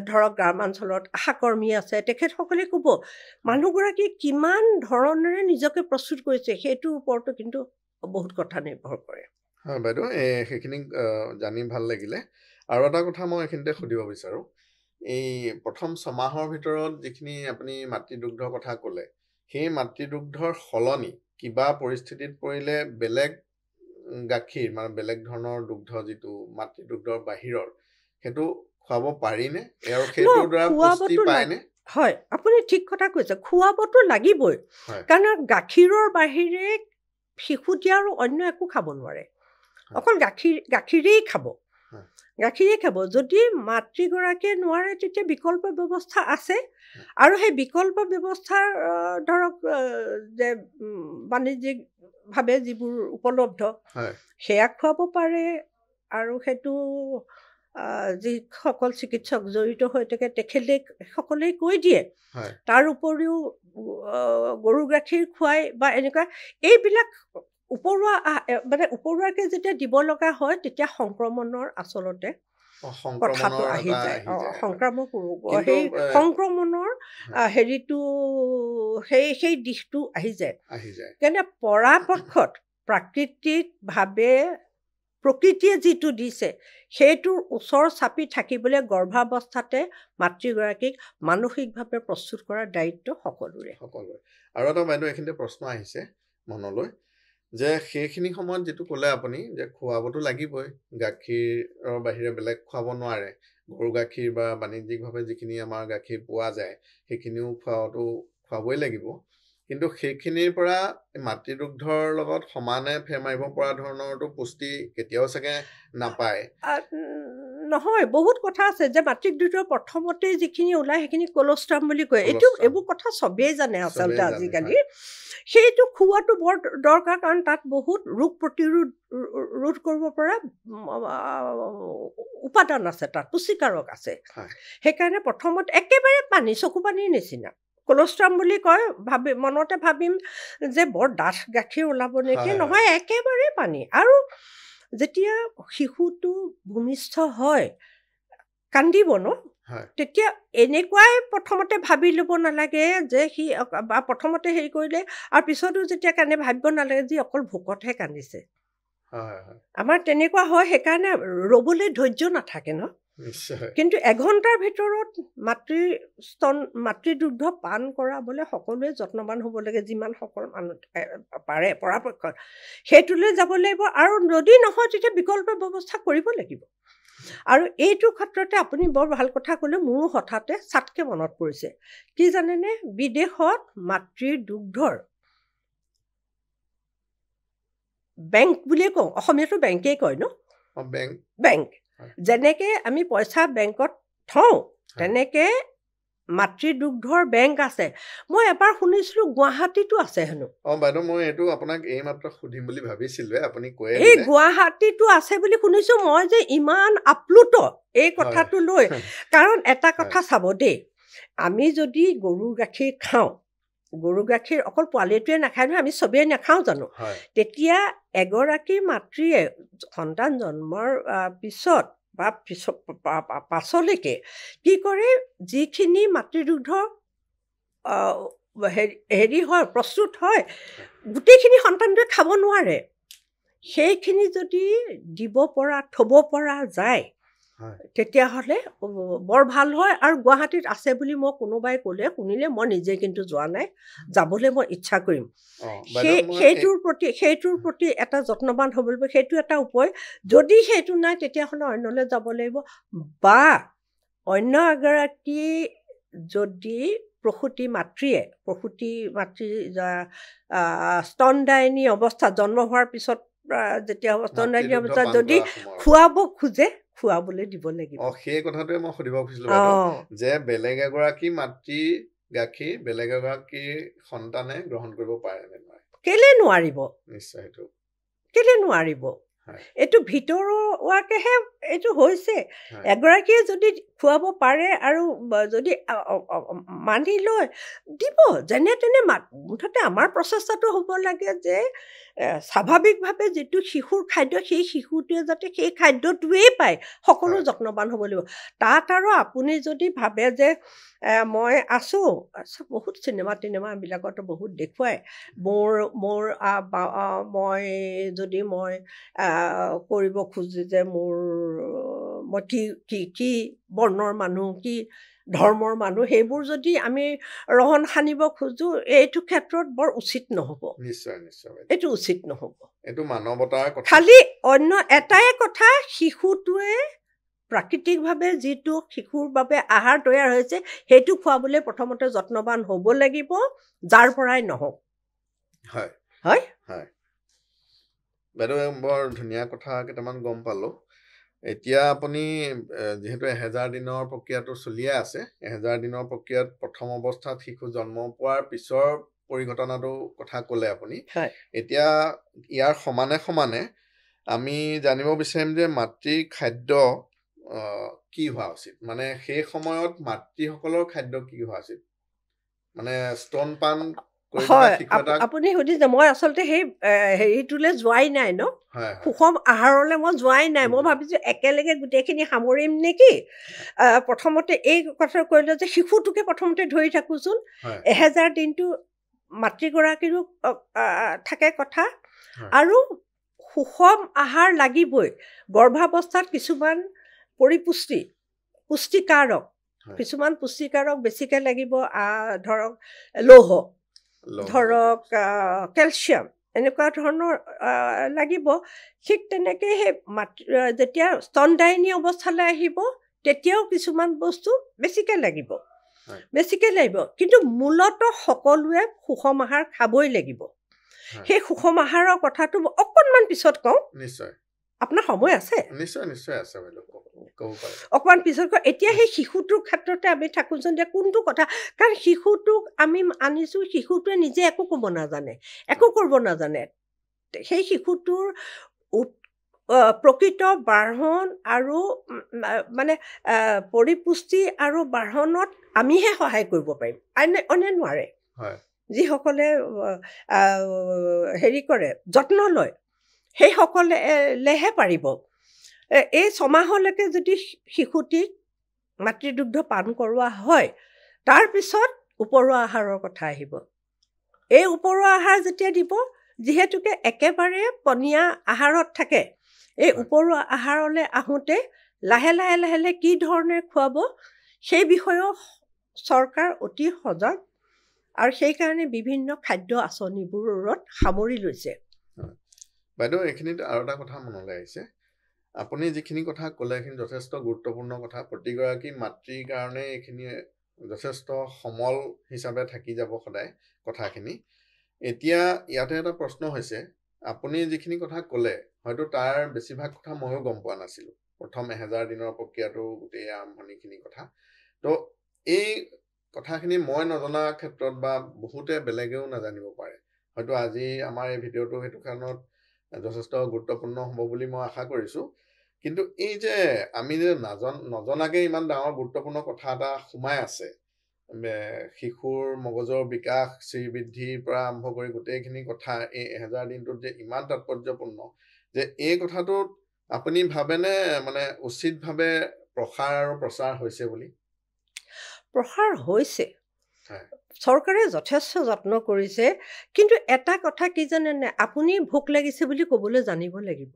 ধৰক গ্ৰামাঞ্চলত আশাকৰ্মী আছে তেখেতসকলে ক'ব মানুহগৰাকী কিমান ধৰণেৰে নিজকে প্ৰস্তুত কৰিছে সেইটোৰ ওপৰতো কিন্তু বহুত কথা নিৰ্ভৰ কৰে হয় বাইদেউ সেইখিনি জানি ভাল লাগিলে আৰু এটা কথা মই এইখিনিতে সুধিব বিচাৰোঁ এই প্ৰথম 6 মাহৰ ভিতৰত যিখিনি আপুনি মাতৃদুগ্ধৰ কথা ক'লে সেই মাতৃদুগ্ধৰ সলনি কিবা পৰিস্থিতিত পৰিলে বেলেগ গাখীৰ মানে বেলেগ ধৰণৰ দুগ্ধ যিটো মাতৃদুগ্ধৰ বাহিৰৰ সেইটো খুৱাব পাৰিনে আৰু সেইটোৰ দ্বাৰা পুষ্টি পায়নে হয় আপুনি ঠিক কথা কৈছে খুৱাবতো লাগিবই কাৰণ গাখীৰৰ বাহিৰে শিশুটি আৰু অন্য একো খাব নোৱাৰে অকল গাখীৰেই খাব যদি মাতৃগৰাকীয়ে নোৱাৰে তেতিয়া বিকল্প ব্যৱস্থা আছে আৰু সেই বিকল্প ব্যৱস্থাৰ ধৰক যে বাণিজ্যিকভাৱে যিবোৰ উপলব্ধ সেয়া খুৱাব পাৰে আৰু সেইটো যিসকল চিকিৎসক জড়িত হৈ থাকে সকলেই কৈ দিয়ে তাৰ উপৰিও গৰু গাখীৰ খুৱাই বা এনেকুৱা এইবিলাক উপৰুৱাকৈ যেতিয়া দিব লগা হয় তেতিয়া সংক্ৰমণৰ আচলতে কথাটো আহি যায় সংক্ৰামক ৰোগ সেই সংক্ৰমণৰ হেৰিটো সেই দিশটো আহি যায় কিন্তু পৰাপক্ষত প্ৰাকৃতিকভাৱে প্ৰকৃতিয়ে যিটো দিছে সেইটোৰ ওচৰ চাপি থাকিবলৈ গৰ্ভাৱস্থাতে মাতৃগৰাকীক মানসিকভাৱে প্ৰস্তুত কৰাৰ দায়িত্ব সকলোৰে আৰু এটা বাইদেউ এইখিনিতে প্ৰশ্ন আহিছে মনলৈ যে সেইখিনি সময়ত যিটো ক'লে আপুনি যে খুৱাবতো লাগিবই গাখীৰৰ বাহিৰে বেলেগ খুৱাব নোৱাৰে গৰু গাখীৰ বা বাণিজ্যিকভাৱে যিখিনি আমাৰ গাখীৰ পোৱা যায় সেইখিনিও খুৱাবই লাগিব কিন্তু সেইখিনিৰ পৰা মাতৃদুগ্ধৰ লগত সমানে ফেৰ মাৰিব পৰা ধৰণৰটো পুষ্টি কেতিয়াও চাগে নাপায় নহয় বহুত কথা আছে যে মাতৃদুগ্ধৰ প্ৰথমতে যিখিনি ওলায় সেইখিনি কলষ্ট্ৰাম বুলি কয় এইবোৰ কথা চবেই জানে আচলতে আজিকালি সেইটো খোৱাটো বৰ দৰকাৰ কাৰণ তাত বহুত ৰোগ প্ৰতিৰোধ কৰিব পৰা উপাদান আছে তাত পুষ্টিকাৰক আছে সেইকাৰণে প্ৰথমতে একেবাৰে চকু পানীৰ নিচিনা কলষ্ট্ৰাম বুলি কয় মনতে ভাবিম যে বৰ ডাঠ গাখীৰ ওলাব নেকি নহয় একেবাৰে পানী আৰু যেতিয়া শিশুটো ভূমিষ্ঠ হয় কান্দিব ন তেতিয়া এনেকুৱাই প্ৰথমতে ভাবি ল'ব নালাগে যে সি বা প্ৰথমতে হেৰি কৰিলে আৰু পিছতো যেতিয়া কান্দে ভাবিব নালাগে যে অকল ভোকতহে কান্দিছে আমাৰ তেনেকুৱা হয় সেইকাৰণে ৰ'বলৈ ধৈৰ্য নাথাকে ন কিন্তু এঘণ্টাৰ ভিতৰত মাতৃদুগ্ধ পান কৰাবলৈ সকলোৱে যত্নৱান হ'ব লাগে যিমান সকলো মানুহ পাৰে পৰাপক্ষত সেইটোলৈ যাব লাগিব আৰু যদি নহয় তেতিয়া বিকল্প ব্যৱস্থা কৰিব লাগিব আৰু এইটো ক্ষেত্ৰতে আপুনি বৰ ভাল কথা ক'লে, মোৰো হঠাতে চাটকে মনত পৰিছে। কি জানেনে, বিদেশত মাতৃৰ দুগ্ধৰ বেংক বুলিয়ে কওঁ, অসমীয়াটো বেংকেই কয় ন, বেংক যেনেকে আমি পইচা বেংকত থওঁ তেনেকে মাতৃ দুগ্ধৰ বেংক আছে। মই এবাৰ শুনিছিলোঁ গুৱাহাটীতো আছে হেনো। বাইদেউ মই এইটো আপোনাক এইমাত্ৰ সুধিম বুলি ভাবিছিলোৱে, আপুনি কৈ এই গুৱাহাটীতো আছে বুলি শুনিছোঁ। মই যে ইমান আপ্লুত এই কথাটো লৈ, কাৰণ এটা কথা চাব দেই, আমি যদি গৰুৰ গাখীৰ খাওঁ, গৰু গাখীৰ অকল পোৱালিটোৱে নাখায় নহয়, আমি চবেই নাখাওঁ জানো, তেতিয়া এগৰাকী মাতৃয়ে সন্তান জন্মৰ পিছত বা পাছলৈকে কি কৰে, যিখিনি মাতৃদুগ্ধ হেৰি হয়, প্ৰস্তুত হয়, গোটেইখিনি সন্তানটোৱে খাব নোৱাৰে। সেইখিনি যদি দিব পৰা, থ'ব পৰা যায়, তেতিয়াহ'লে বৰ ভাল হয়। আৰু গুৱাহাটীত আছে বুলি মই কোনোবাই ক'লে শুনিলে, মই নিজে কিন্তু যোৱা নাই, যাবলৈ মই ইচ্ছা কৰিম। সেইটোৰ প্ৰতি এটা যত্নৱান হ'ব লাগিব, সেইটো এটা উপায়। যদি সেইটো নাই তেতিয়াহ'লে অন্যলৈ যাব লাগিব, বা অন্য এগৰাকী যদি প্ৰসূতি মাতৃ স্তনদায়িনী অৱস্থাত, জন্ম হোৱাৰ পিছত যেতিয়া স্তনদায়িনী অৱস্থাত যদি খুৱাব খোজে, খুৱাবলৈ দিব লাগিব। সেই কথাটোৱে মই সুধিব খুজিছিলো যে বেলেগ এগৰাকী মাতৃ গাখীৰ বেলেগ এগৰাকী সন্তানে গ্ৰহণ কৰিব পাৰে নে নোৱাৰে? কেলে নোৱাৰিব? নিশ্চয়, কেলে নোৱাৰিব? এইটো ভিতৰুৱাকেহে এইটো হৈছে। এগৰাকীয়ে যদি খুৱাব পাৰে আৰু যদি মানি লয়, দিব, যেনে তেনে মুঠতে আমাৰ প্ৰচেষ্টাটো হ'ব লাগে যে স্বাভাৱিকভাৱে যিটো শিশুৰ খাদ্য, সেই শিশুটোৱে যাতে সেই খাদ্যটোৱেই পায়, সকলো যত্নৱান হ'ব লাগিব। তাত আৰু আপুনি যদি ভাবে যে মই আছোঁ, বহুত চিনেমাবিলাকতো বহুত দেখুৱাই, মই যদি মই কৰিব খোজোঁ যে মই কি বৰ্ণৰ মানুহ, কি ধৰ্মৰ মানুহ, সেইবোৰ যদি আমি ৰহণ সানিব খোজোঁ, এইটো ক্ষেত্ৰত বৰ উচিত নহ'ব। নিশ্চয়, এইটো উচিত নহ'ব। এইটো মানৱতাৰ কথা। খালি অন্য এটাই কথা, শিশুটোৱে প্ৰাকৃতিকভাৱে যিটো শিশুৰ বাবে আহাৰ তৈয়াৰ হৈছে, সেইটো খুৱাবলৈ প্ৰথমতে যত্নৱান হ'ব লাগিব, যাৰ পৰাই নহওক। হয়। বাইদেউ বৰ ধুনীয়া কথা কেইটামান গম পালোঁ। এতিয়া আপুনি যিহেতু 1000 দিনৰ প্ৰক্ৰিয়াটো চলিয়ে আছে, 1000 দিনৰ প্ৰক্ৰিয়াত প্ৰথম অৱস্থাত শিশু জন্ম পোৱাৰ পিছৰ পৰিঘটনাটো কথা ক'লে আপুনি। এতিয়া ইয়াৰ সমানে আমি জানিব বিচাৰিম যে মাতৃৰ খাদ্য কি হোৱা উচিত, মানে সেই সময়ত মাতৃসকলৰ খাদ্য কি হোৱা উচিত, মানে স্তনপান আপুনি সুধিছে, মই আচলতে সেই হেৰিটোলৈ যোৱাই নাই ন, সুষম আহাৰলৈ মই যোৱাই নাই। মই ভাবিছোঁ একেলগে গোটেইখিনি সামৰিম নেকি। প্ৰথমতে এই কথা কৰিলে যে শিশুটোকে প্ৰথমতে ধৰি থাকোঁচোন, 1000 দিনটো মাতৃগৰাকীৰো থাকে কথা, আৰু সুষম আহাৰ লাগিবই। গৰ্ভাৱস্থাত কিছুমান পুষ্টিকাৰক বেছিকৈ লাগিব, ধৰক লৌহ, ধৰক কেলছিয়াম, এনেকুৱা ধৰণৰ লাগিব। ঠিক তেনেকৈ সেই যেতিয়া স্তনদায়িনী অৱস্থালৈ আহিব, তেতিয়াও কিছুমান বস্তু বেছিকৈ লাগিব। কিন্তু মূলতঃ সকলোৱে সুষম আহাৰ খাবই লাগিব। সেই সুষম আহাৰৰ কথাটো অকণমান পিছত কওঁ। নিশ্চয়। আপোনাৰ সময় আছে? নিশ্চয় আছে বাইদেউ, অকণমান পিছত কওঁ। এতিয়া সেই শিশুটোৰ ক্ষেত্ৰতে আমি থাকোঁচোন যে কোনটো কথা, কাৰণ শিশুটোক আমি আনিছোঁ, শিশুটোৱে নিজে একো ক'ব নাজানে, একো কৰিব নাজানে। সেই শিশুটোৰ প্ৰকৃত বাঢ়ন আৰু মানে পৰিপুষ্টি আৰু বাঢ়নত আমিহে সহায় কৰিব পাৰিম, অন্য নোৱাৰে। যিসকলে হেৰি কৰে, যত্ন লয়, সেইসকলেহে পাৰিব। এই 6 মাহলৈকে যদি শিশুটিক মাতৃদুগ্ধ পান কৰোৱা হয়, তাৰপিছত উপৰুৱা আহাৰৰ কথা আহিব। এই উপৰুৱা আহাৰ যেতিয়া দিব, যিহেতুকে একেবাৰে পনীয়া আহাৰত থাকে, এই উপৰুৱা আহাৰলৈ আহোঁতে লাহে লাহে কি ধৰণে খুৱাব, সেই বিষয়েও চৰকাৰ অতি সজাগ, আৰু সেইকাৰণে বিভিন্ন খাদ্য আঁচনিবোৰত সামৰি লৈছে। বাইদেউ এইখিনিত আৰু এটা কথা মনলৈ আহিছে, আপুনি যিখিনি কথা ক'লে এইখিনি যথেষ্ট গুৰুত্বপূৰ্ণ কথা প্ৰতিগৰাকী মাতৃৰ কাৰণে এইখিনি যথেষ্ট সমল হিচাপে থাকি যাব সদায় কথাখিনি এতিয়া ইয়াতে এটা প্ৰশ্ন হৈছে আপুনি যিখিনি কথা ক'লে হয়তো তাৰ বেছিভাগ কথা ময়ো গম পোৱা নাছিলোঁ প্ৰথম 1000 দিনৰ প্ৰক্ৰিয়াটো গোটেই আৰম্ভণিখিনি কথা তো এই কথাখিনি মই নজনা ক্ষেত্ৰত বা বহুতে বেলেগেও নাজানিব পাৰে হয়তো আজি আমাৰ এই ভিডিঅ'টো সেইটো কাৰণত যথেষ্ট গুৰুত্বপূৰ্ণ হ'ব বুলি মই আশা কৰিছোঁ কিন্তু এই যে আমি যে নজনাকে ইমান ডাঙৰ গুৰুত্বপূৰ্ণ কথা এটা সোমাই আছে শিশুৰ মগজৰ বিকাশ শ্ৰীবৃদ্ধিৰ পৰা আৰম্ভ কৰি গোটেইখিনি কথা এই 1000 দিনটোত যে ইমান তাৎপৰ্যপূৰ্ণ যে এই কথাটোত আপুনি ভাবেনে মানে উচিতভাৱে প্ৰসাৰ আৰু প্ৰচাৰ হৈছে বুলি প্ৰসাৰ হৈছে হয় চৰকাৰে যথেষ্ট যত্ন কৰিছে কিন্তু এটা কথা কি জানেনে আপুনি ভোক লাগিছে বুলি ক'বলৈ জানিব লাগিব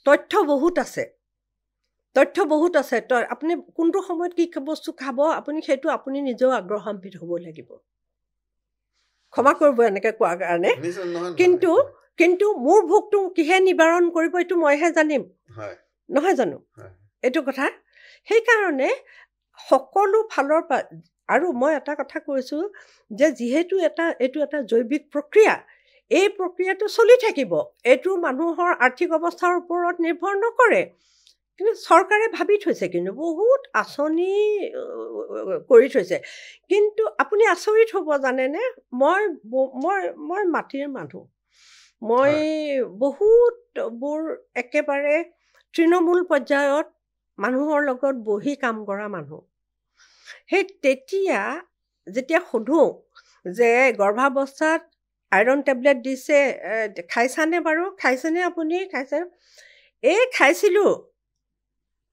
তথ্য বহুত আছে আপুনি কোনটো সময়ত কি বস্তু খাব আপুনি সেইটো আপুনি নিজেও আগ্ৰহান্বিত হ'ব লাগিব ক্ষমা কৰিব এনেকৈ কোৱাৰ কাৰণে কিন্তু মোৰ ভোকটো কিহে নিবাৰণ কৰিব এইটো মইহে জানিম নহয় জানো এইটো কথা সেইকাৰণে সকলো ফালৰ পৰা আৰু মই এটা কথা কৈছোঁ যে যিহেতু এইটো এটা জৈৱিক প্ৰক্ৰিয়া এই প্ৰক্ৰিয়াটো চলি থাকিব এইটো মানুহৰ আৰ্থিক অৱস্থাৰ ওপৰত নিৰ্ভৰ নকৰে কিন্তু চৰকাৰে ভাবি থৈছে কিন্তু বহুত আঁচনি কৰি থৈছে কিন্তু আপুনি আচৰিত হ'ব জানেনে মই মাটিৰ মানুহ মই বহুতবোৰ একেবাৰে তৃণমূল পৰ্যায়ত মানুহৰ লগত বহি কাম কৰা মানুহ সেই তেতিয়া যেতিয়া সোধোঁ যে গৰ্ভাৱস্থাত আইৰণ টেবলেট দিছে খাইছানে বাৰু খাইছেনে আপুনি খাইছে এই খাইছিলোঁ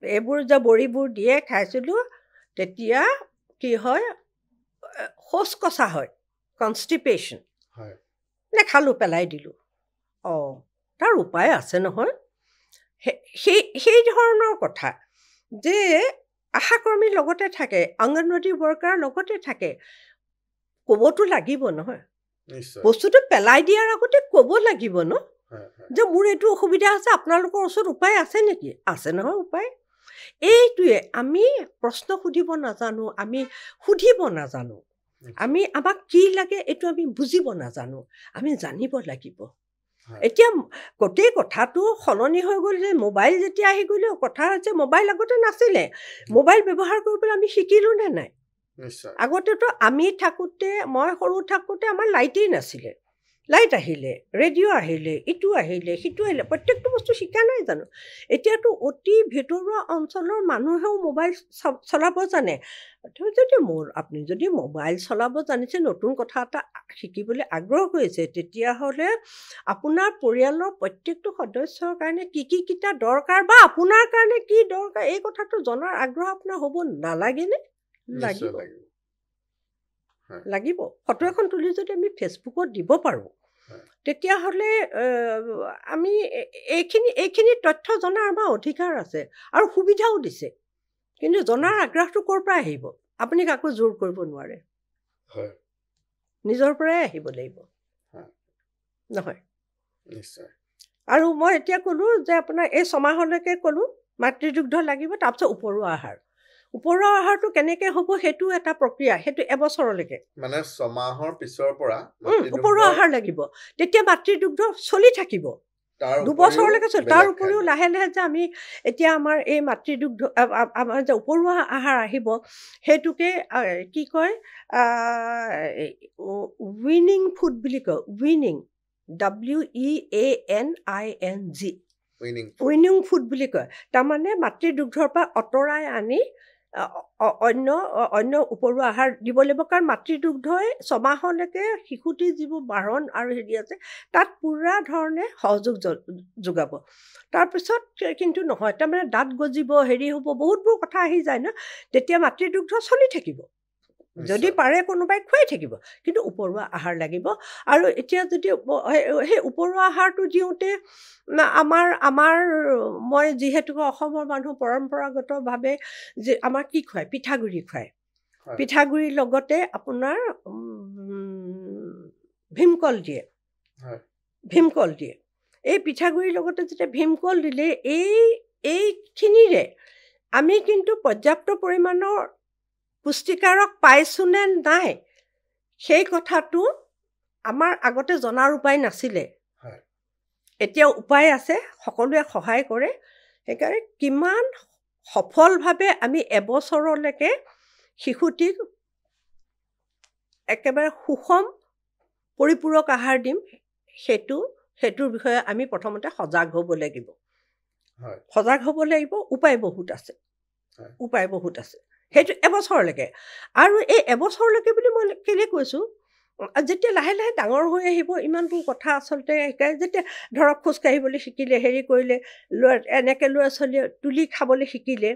এইবোৰ যে বড়িবোৰ দিয়ে খাইছিলোঁ তেতিয়া কি হয় শৌচ কচা হয় কনষ্টিপেশ্যন নেখালোঁ পেলাই দিলোঁ তাৰ উপায় আছে নহয় সেই ধৰণৰ কথা যে আশাকৰ্মীৰ লগতে থাকে অংগনৱাড়ী ৱৰ্কাৰ লগতে থাকে ক'বতো লাগিব নহয় বস্তুটো পেলাই দিয়াৰ আগতে ক'ব লাগিব ন যে মোৰ এইটো অসুবিধা আছে আপোনালোকৰ ওচৰত উপায় আছে নেকি আছে নহয় উপায় এইটোৱে আমি প্ৰশ্ন সুধিব নাজানো আমি সুধিব নাজানো আমি আমাক কি লাগে এইটো আমি বুজিব নাজানো আমি জানিব লাগিব এতিয়া গোটেই কথাটো সলনি হৈ গ'ল যে মোবাইল যেতিয়া আহি গ'লে কথা হৈছে মোবাইল আগতে নাছিলে মোবাইল ব্যৱহাৰ কৰিবলৈ আমি শিকিলোঁ নে নাই আগতেতো আমি থাকোঁতে মই সৰু থাকোঁতে আমাৰ লাইটেই নাছিলে লাইট আহিলে ৰেডিঅ' আহিলে ইটো আহিলে সিটো আহিলে প্ৰত্যেকটো বস্তু শিকা নাই জানো এতিয়াতো অতি ভিতৰুৱা অঞ্চলৰ মানুহেও মোবাইল চলাব জানে আপুনি যদি মোবাইল চলাব জানিছে নতুন কথা এটা শিকিবলৈ আগ্ৰহ কৰিছে তেতিয়াহ'লে আপোনাৰ পৰিয়ালৰ প্ৰত্যেকটো সদস্যৰ কাৰণে কি কিটা দৰকাৰ বা আপোনাৰ কাৰণে কি দৰকাৰ এই কথাটো জনাৰ আগ্ৰহ আপোনাৰ হ'ব নালাগেনে লাগিব ফটো এখন তুলি যদি আমি ফেচবুকত দিব পাৰোঁ তেতিয়াহ'লে আমি এইখিনি তথ্য জনাৰ আমাৰ অধিকাৰ আছে আৰু সুবিধাও দিছে কিন্তু জনাৰ আগ্ৰহটো ক'ৰ পৰা আহিব আপুনি কাকো জোৰ কৰিব নোৱাৰে নিজৰ পৰাই আহিব লাগিব নহয় আৰু মই এতিয়া ক'লোঁ যে আপোনাৰ এই 6 মাহলৈকে ক'লোঁ মাতৃদুগ্ধ লাগিব তাৰপিছত উপৰুৱা আহাৰটো কেনেকৈ হ'ব সেইটো এটা প্ৰক্ৰিয়া সেইটো এবছৰলৈকে মানে 6 মাহৰ পিছৰ পৰা উপৰুৱা আহাৰ লাগিব তেতিয়া মাতৃদুগ্ধ চলি থাকিব 2 বছৰলৈকে চলি তাৰ উপৰিও লাহে লাহে যে আমি এতিয়া আমাৰ এই মাতৃদুগ্ধ আমাৰ যে উপৰুৱা আহাৰ আহিব সেইটোকে কি কয় উইনিং ফুড বুলি কয় WEANING উইনিং ফুড বুলি কয় তাৰমানে মাতৃদুগ্ধৰ পৰা আঁতৰাই আনি অন্য উপৰুৱা আহাৰ দিব লাগিব কাৰণ মাতৃদুগ্ধই 6 মাহলৈকে শিশুটিৰ যিবোৰ বাঢ়ন আৰু হেৰি আছে তাত পুৰা ধৰণে সহযোগ যোগাব তাৰপিছত কিন্তু নহয় তাৰমানে দাঁত গজিব হেৰি হ'ব বহুতবোৰ কথা আহি যায় ন তেতিয়া মাতৃদুগ্ধ চলি থাকিব যদি পাৰে কোনোবাই খুৱাই থাকিব কিন্তু উপৰুৱা আহাৰ লাগিব আৰু এতিয়া যদি সেই উপৰুৱা আহাৰটো দিওঁতে আমাৰ মই যিহেতু অসমৰ মানুহ পৰম্পৰাগতভাৱে যে আমাৰ কি খুৱায় পিঠাগুড়ি খুৱায় পিঠাগুড়িৰ লগতে আপোনাৰ ভীমকল দিয়ে এই পিঠাগুড়িৰ লগতে যেতিয়া ভীমকল দিলে এইখিনিৰে আমি কিন্তু পৰ্যাপ্ত পৰিমাণৰ পুষ্টিকাৰক পাইছোঁ নে নাই সেই কথাটো আমাৰ আগতে জনাৰ উপায় নাছিলে এতিয়া উপায় আছে সকলোৱে সহায় কৰে সেইকাৰণে কিমান সফলভাৱে আমি এবছৰলৈকে শিশুটিক একেবাৰে সুষম পৰিপূৰক আহাৰ দিম সেইটোৰ বিষয়ে আমি প্ৰথমতে সজাগ হ'ব লাগিব সজাগ হ'ব লাগিব উপায় বহুত আছে সেইটো এবছৰলৈকে আৰু এই এবছৰলৈকে বুলি মই কেলৈ কৈছোঁ যেতিয়া লাহে লাহে ডাঙৰ হৈ আহিব ইমানবোৰ কথা আচলতে শিকায় যেতিয়া ধৰক খোজকাঢ়িবলৈ শিকিলে হেৰি কৰিলে এনেকৈ ল'ৰা ছোৱালীয়ে তুলি খাবলৈ শিকিলে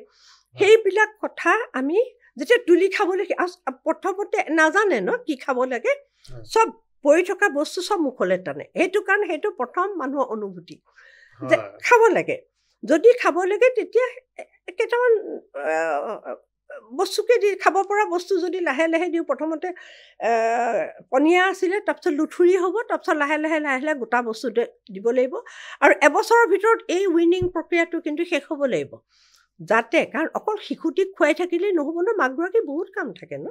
সেইবিলাক কথা আমি যেতিয়া তুলি খাবলৈ প্ৰথমতে নাজানে ন কি খাব লাগে চব পৰি থকা বস্তু চব মুখলৈ টানে সেইটো কাৰণে সেইটো প্ৰথম মানুহৰ অনুভূতি যে খাব লাগে যদি খাব লাগে তেতিয়া কেইটামান বস্তুকে দি খাব পৰা বস্তু যদি লাহে লাহে দিওঁ প্ৰথমতে পনীয়া আছিলে তাৰপিছত লুঠুৰি হ'ব তাৰপিছত লাহে লাহে গোটা বস্তু দিব লাগিব আৰু এবছৰৰ ভিতৰত এই উইনিং প্ৰক্ৰিয়াটো কিন্তু শেষ হ'ব লাগিব যাতে কাৰণ অকল শিশুটিক খুৱাই থাকিলেই নহ'ব ন মাকগৰাকী বহুত কাম থাকে ন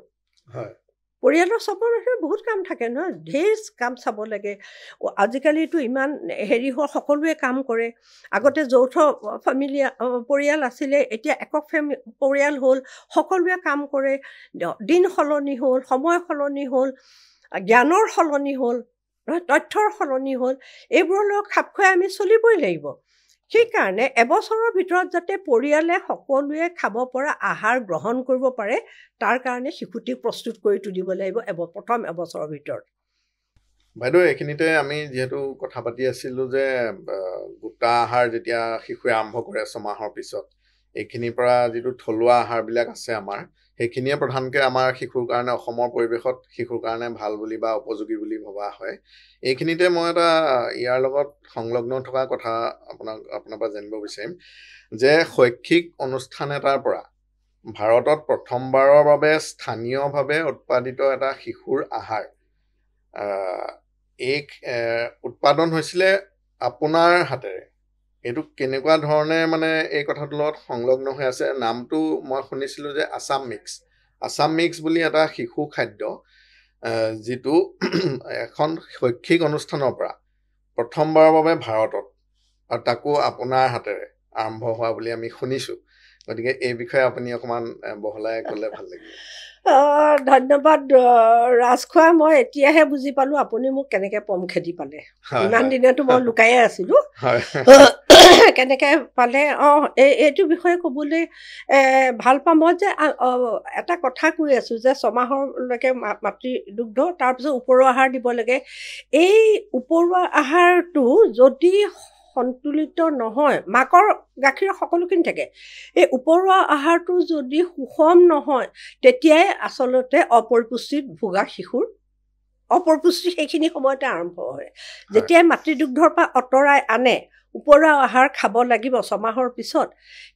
পৰিয়ালৰ চবৰ বহুত কাম থাকে নহয় ঢেৰ কাম চাব লাগে আজিকালিতো ইমান হেৰি হ'ল সকলোৱে কাম কৰে আগতে যৌথ পৰিয়াল আছিলে এতিয়া একক পৰিয়াল হ'ল সকলোৱে কাম কৰে দিন সলনি হ'ল সময় সলনি হ'ল জ্ঞানৰ সলনি হ'ল তথ্যৰ সলনি হ'ল এইবোৰৰ লগত খাপ খুৱাই আমি চলিবই লাগিব সেইকাৰণে এবছৰৰ ভিতৰত যাতে পৰিয়ালে সকলোৱে খাব পৰা আহাৰ গ্ৰহণ কৰিব পাৰে তাৰ কাৰণে শিশুটিক প্ৰস্তুত কৰি তুলিব লাগিব প্ৰথম এবছৰৰ ভিতৰত বাইদেউ এইখিনিতে আমি যিহেতু কথা পাতি আছিলোঁ যে গোটা আহাৰ যেতিয়া শিশুৱে আৰম্ভ কৰে 6 মাহৰ পিছত এইখিনিৰ পৰা যিটো থলুৱা আহাৰবিলাক আছে আমাৰ সেইখিনিয়ে প্ৰধানকৈ আমাৰ শিশুৰ কাৰণে অসমৰ পৰিৱেশত শিশুৰ কাৰণে ভাল বুলি বা উপযোগী বুলি ভবা হয় এইখিনিতে মই এটা ইয়াৰ লগত সংলগ্ন থকা কথা আপোনাৰ পৰা জানিব বিচাৰিম যে শৈক্ষিক অনুষ্ঠান এটাৰ পৰা ভাৰতত প্ৰথমবাৰৰ বাবে স্থানীয়ভাৱে উৎপাদিত এটা শিশুৰ আহাৰ উৎপাদন হৈছিলে আপোনাৰ হাতেৰে এইটো কেনেকুৱা ধৰণে মানে এই কথাটোৰ লগত সংলগ্ন হৈ আছে নামটো মই শুনিছিলোঁ যে আছাম মিক্স বুলি এটা শিশু খাদ্য যিটো এখন শৈক্ষিক অনুষ্ঠানৰ পৰা প্ৰথমবাৰৰ বাবে ভাৰতত আৰু তাকো আপোনাৰ হাতেৰে আৰম্ভ হোৱা বুলি আমি শুনিছোঁ গতিকে এই বিষয়ে আপুনি অকণমান বহলাই ক'লে ভাল লাগিব ধন্যবাদ ৰাজখোৱা মই এতিয়াহে বুজি পালোঁ আপুনি মোক কেনেকৈ পম খেদি পালে ইমান দিনেতো মই লুকায়ে আছিলোঁ কেনেকৈ পালে এইটো বিষয়ে ক'বলৈ ভাল পাম মই যে এটা কথা কৈ আছোঁ যে 6 মাহলৈকে মাতৃ দুগ্ধ তাৰপিছত উপৰুৱা আহাৰ দিব লাগে এই উপৰুৱা আহাৰটো যদি সন্তুলিত নহয় মাকৰ গাখীৰৰ সকলোখিনি থাকে এই উপৰুৱা আহাৰটো যদি সুষম নহয় তেতিয়াই আচলতে অপৰিপুষ্টিত ভোগা শিশুৰ অপৰিপুষ্টি সেইখিনি সময়তে আৰম্ভ হয় যেতিয়াই মাতৃদুগ্ধৰ পৰা আঁতৰাই আনে উপৰুৱা আহাৰ খাব লাগিব 6 মাহৰ পিছত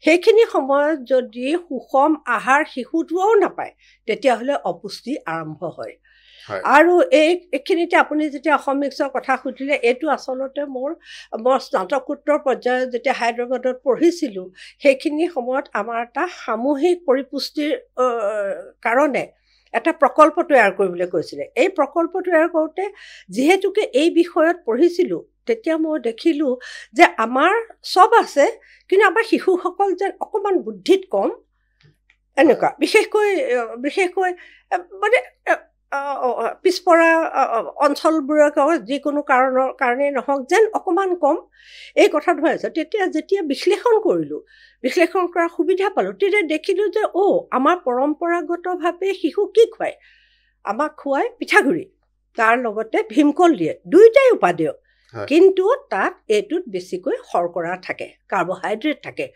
সেইখিনি সময়ত যদি সুষম আহাৰ শিশুটোও নাপায় তেতিয়াহ'লে অপুষ্টি আৰম্ভ হয় আৰু এইখিনিতে আপুনি যেতিয়া অসম মিক্সৰ কথা সুধিলে এইটো আচলতে মই স্নাতকোত্তৰ পৰ্যায়ত যেতিয়া হায়দৰাবাদত পঢ়িছিলোঁ সেইখিনি সময়ত আমাৰ এটা সামূহিক পৰিপুষ্টিৰ কাৰণে এটা প্ৰকল্প তৈয়াৰ কৰিবলৈ কৈছিলে এই প্ৰকল্প তৈয়াৰ কৰোঁতে যিহেতুকে এই বিষয়ত পঢ়িছিলোঁ তেতিয়া মই দেখিলোঁ যে আমাৰ চব আছে কিন্তু আমাৰ শিশুসকল যেন অকণমান বুদ্ধিত কম এনেকুৱা বিশেষকৈ মানে পিছপৰা অঞ্চলবোৰক যিকোনো কাৰণেই নহওক যেন অকণমান কম এই কথাটো হৈ আছে তেতিয়া যেতিয়া বিশ্লেষণ কৰাৰ সুবিধা পালোঁ তেতিয়া দেখিলোঁ যে আমাৰ পৰম্পৰাগতভাৱে শিশু কি খুৱায় আমাক খুৱায় পিঠাগুড়ি তাৰ লগতে ভীমকল দিয়ে দুয়োটাই উপাদেয় কিন্তু তাত এইটোত বেছিকৈ শৰ্কৰা থাকে কাৰ্বহাইড্ৰেট থাকে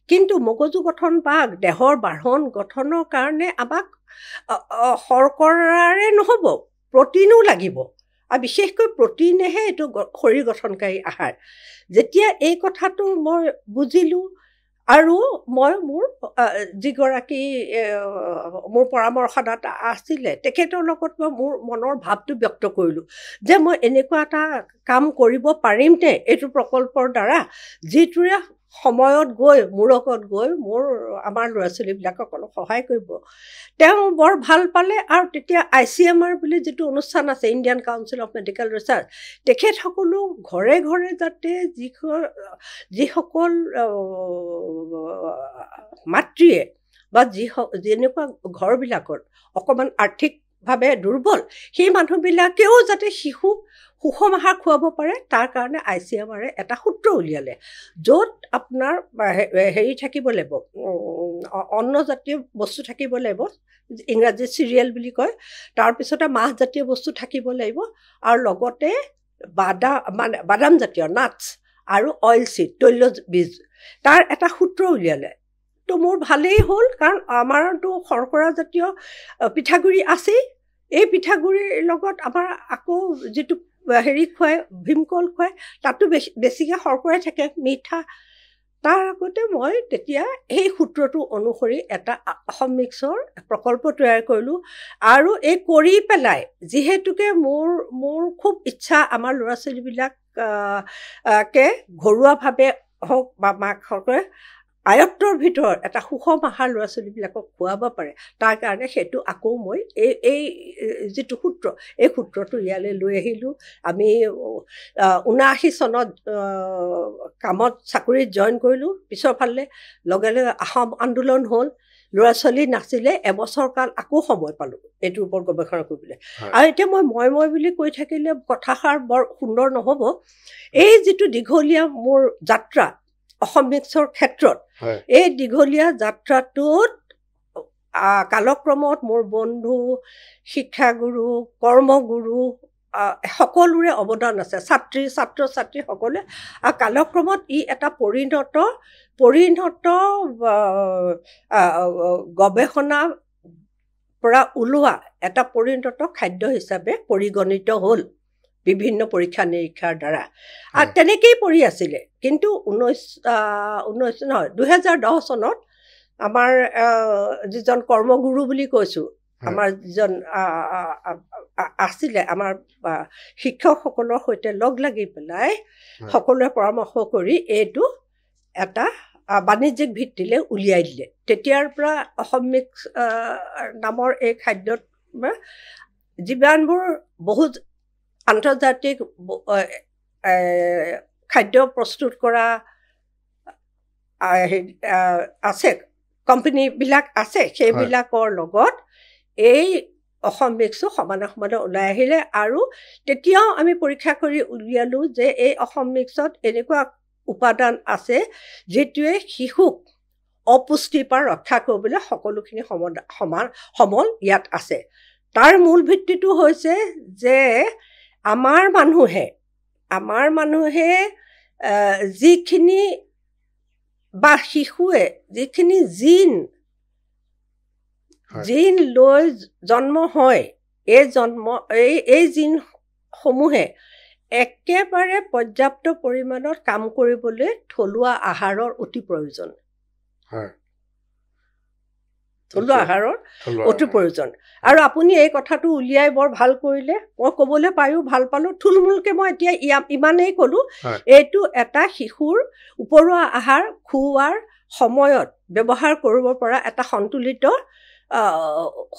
কিন্তু মগজু গঠন বা দেহৰ বাঢ়ন গঠনৰ কাৰণে আমাক শৰ্কৰাৰে নহ'ব প্ৰটিনো লাগিব আৰু বিশেষকৈ প্ৰটিনেহে এইটো শৰীৰ গঠনকাৰী আহাৰ যেতিয়া এই কথাটো মই বুজিলোঁ আৰু মই মোৰ যিগৰাকী মোৰ পৰামৰ্শদাতা আছিলে তেখেতৰ লগত মই মোৰ মনৰ ভাৱটো ব্যক্ত কৰিলোঁ যে মই এনেকুৱা এটা কাম কৰিব পাৰিমনে এইটো প্ৰকল্পৰ দ্বাৰা যিটোৰে সময়ত গৈ মূৰকত গৈ আমাৰ ল'ৰা ছোৱালীবিলাকক অলপ সহায় কৰিব। তেওঁ বৰ ভাল পালে আৰু তেতিয়া ICMR বুলি যিটো অনুষ্ঠান আছে Indian council of medical research তেখেতসকলো ঘৰে ঘৰে যাতে যিসকল মাতৃয়ে বা যেনেকুৱা ঘৰবিলাকত অকণমান আৰ্থিকভাৱে দুৰ্বল সেই মানুহবিলাকেও যাতে শিশুক সুষম আহাৰ খুৱাব পাৰে তাৰ কাৰণে ICMRে এটা সূত্ৰ উলিয়ালে য'ত আপোনাৰ হেৰি থাকিব লাগিব অন্নজাতীয় বস্তু থাকিব লাগিব ইংৰাজীত চিৰিয়েল বুলি কয় তাৰপিছতে মাহজাতীয় বস্তু থাকিব লাগিব আৰু লগতে বাদাম জাতীয় নাটছ আৰু অইল চিড তৈল বীজ তাৰ এটা সূত্ৰ উলিয়ালে তো মোৰ ভালেই হ'ল কাৰণ আমাৰতো শৰ্কৰা জাতীয় পিঠাগুড়ি আছেই এই পিঠাগুড়িৰ লগত আমাৰ আকৌ যিটো হেৰি খুৱায় ভীমকল খুৱায় তাতো বেছিকৈ শৰ্কৰাই থাকে মিঠা তাৰ আগতে মই তেতিয়া সেই সূত্ৰটো অনুসৰি এটা অসম মিক্সৰ প্ৰকল্প তৈয়াৰ কৰিলোঁ আৰু এই কৰি পেলাই যিহেতুকে মোৰ খুব ইচ্ছা আমাৰ ল'ৰা ছোৱালীবিলাকে ঘৰুৱাভাৱে হওক বা মাকসকলে আয়ত্তৰ ভিতৰত এটা সুষম আহাৰ ল'ৰা ছোৱালীবিলাকক খুৱাব পাৰে তাৰ কাৰণে সেইটো আকৌ মই এই যিটো সূত্ৰ এই সূত্ৰটো ইয়ালৈ লৈ আহিলোঁ আমি 79 চনত কামত চাকৰিত জইন কৰিলোঁ পিছৰ ফালে লগে লগে অসম আন্দোলন হ'ল ল'ৰা ছোৱালী নাছিলে এবছৰ কাল আকৌ সময় পালোঁ এইটোৰ ওপৰত গৱেষণা কৰিবলৈ আৰু এতিয়া মই বুলি কৈ থাকিলে কথাষাৰ বৰ সুন্দৰ নহ'ব এই যিটো দীঘলীয়া মোৰ যাত্ৰা অসম মিক্সৰ ক্ষেত্ৰত এই দীঘলীয়া যাত্ৰাটোত কালক্ৰমত মোৰ বন্ধু শিক্ষাগুৰু কৰ্মগুৰু সকলোৰে অৱদান আছে ছাত্ৰ ছাত্ৰীসকলে আৰু কালক্ৰমত ই এটা পৰিণত গৱেষণা পৰা ওলোৱা এটা পৰিণত খাদ্য হিচাপে পৰিগণিত হ'ল বিভিন্ন পৰীক্ষা নিৰীক্ষাৰ দ্বাৰা আৰু তেনেকেই পৰি আছিলে কিন্তু 2010 চনত আমাৰ যিজন কৰ্মগুৰু বুলি কৈছোঁ আমাৰ যিজন আছিলে আমাৰ শিক্ষকসকলৰ সৈতে লগ লাগি পেলাই সকলোৱে পৰামৰ্শ কৰি এইটো এটা বাণিজ্যিক ভিত্তিলৈ উলিয়াই দিলে তেতিয়াৰ পৰা অসম মিক্স নামৰ এই খাদ্যত যিমানবোৰ বহুত আন্তৰ্জাতিক খাদ্য প্ৰস্তুত কৰা আছে কোম্পানীবিলাক আছে সেইবিলাকৰ লগত এই অসম মিক্সো সমানে ওলাই আহিলে আৰু তেতিয়াও আমি পৰীক্ষা কৰি উলিয়ালোঁ যে এই অসম মিক্সত এনেকুৱা উপাদান আছে যিটোৱে শিশুক অপুষ্টিৰ পৰা ৰক্ষা কৰিবলৈ সকলোখিনি সমল ইয়াত আছে তাৰ মূল ভিত্তিটো হৈছে যে আমাৰ মানুহে যিখিনি বা শিশুৱে যিখিনি জিন লৈ জন্ম হয় এই জিনসমূহে একেবাৰে পৰ্যাপ্ত পৰিমাণত কাম কৰিবলৈ থলুৱা আহাৰৰ অতি প্ৰয়োজন আৰু আপুনি এই কথাটো উলিয়াই বৰ ভাল কৰিলে মই ক'বলৈ পায়ো ভাল পালোঁ থুলমূলকৈ মই এতিয়া ইমানেই ক'লোঁ এইটো এটা শিশুৰ উপৰুৱা আহাৰ খুওৱাৰ সময়ত ব্যৱহাৰ কৰিব পৰা এটা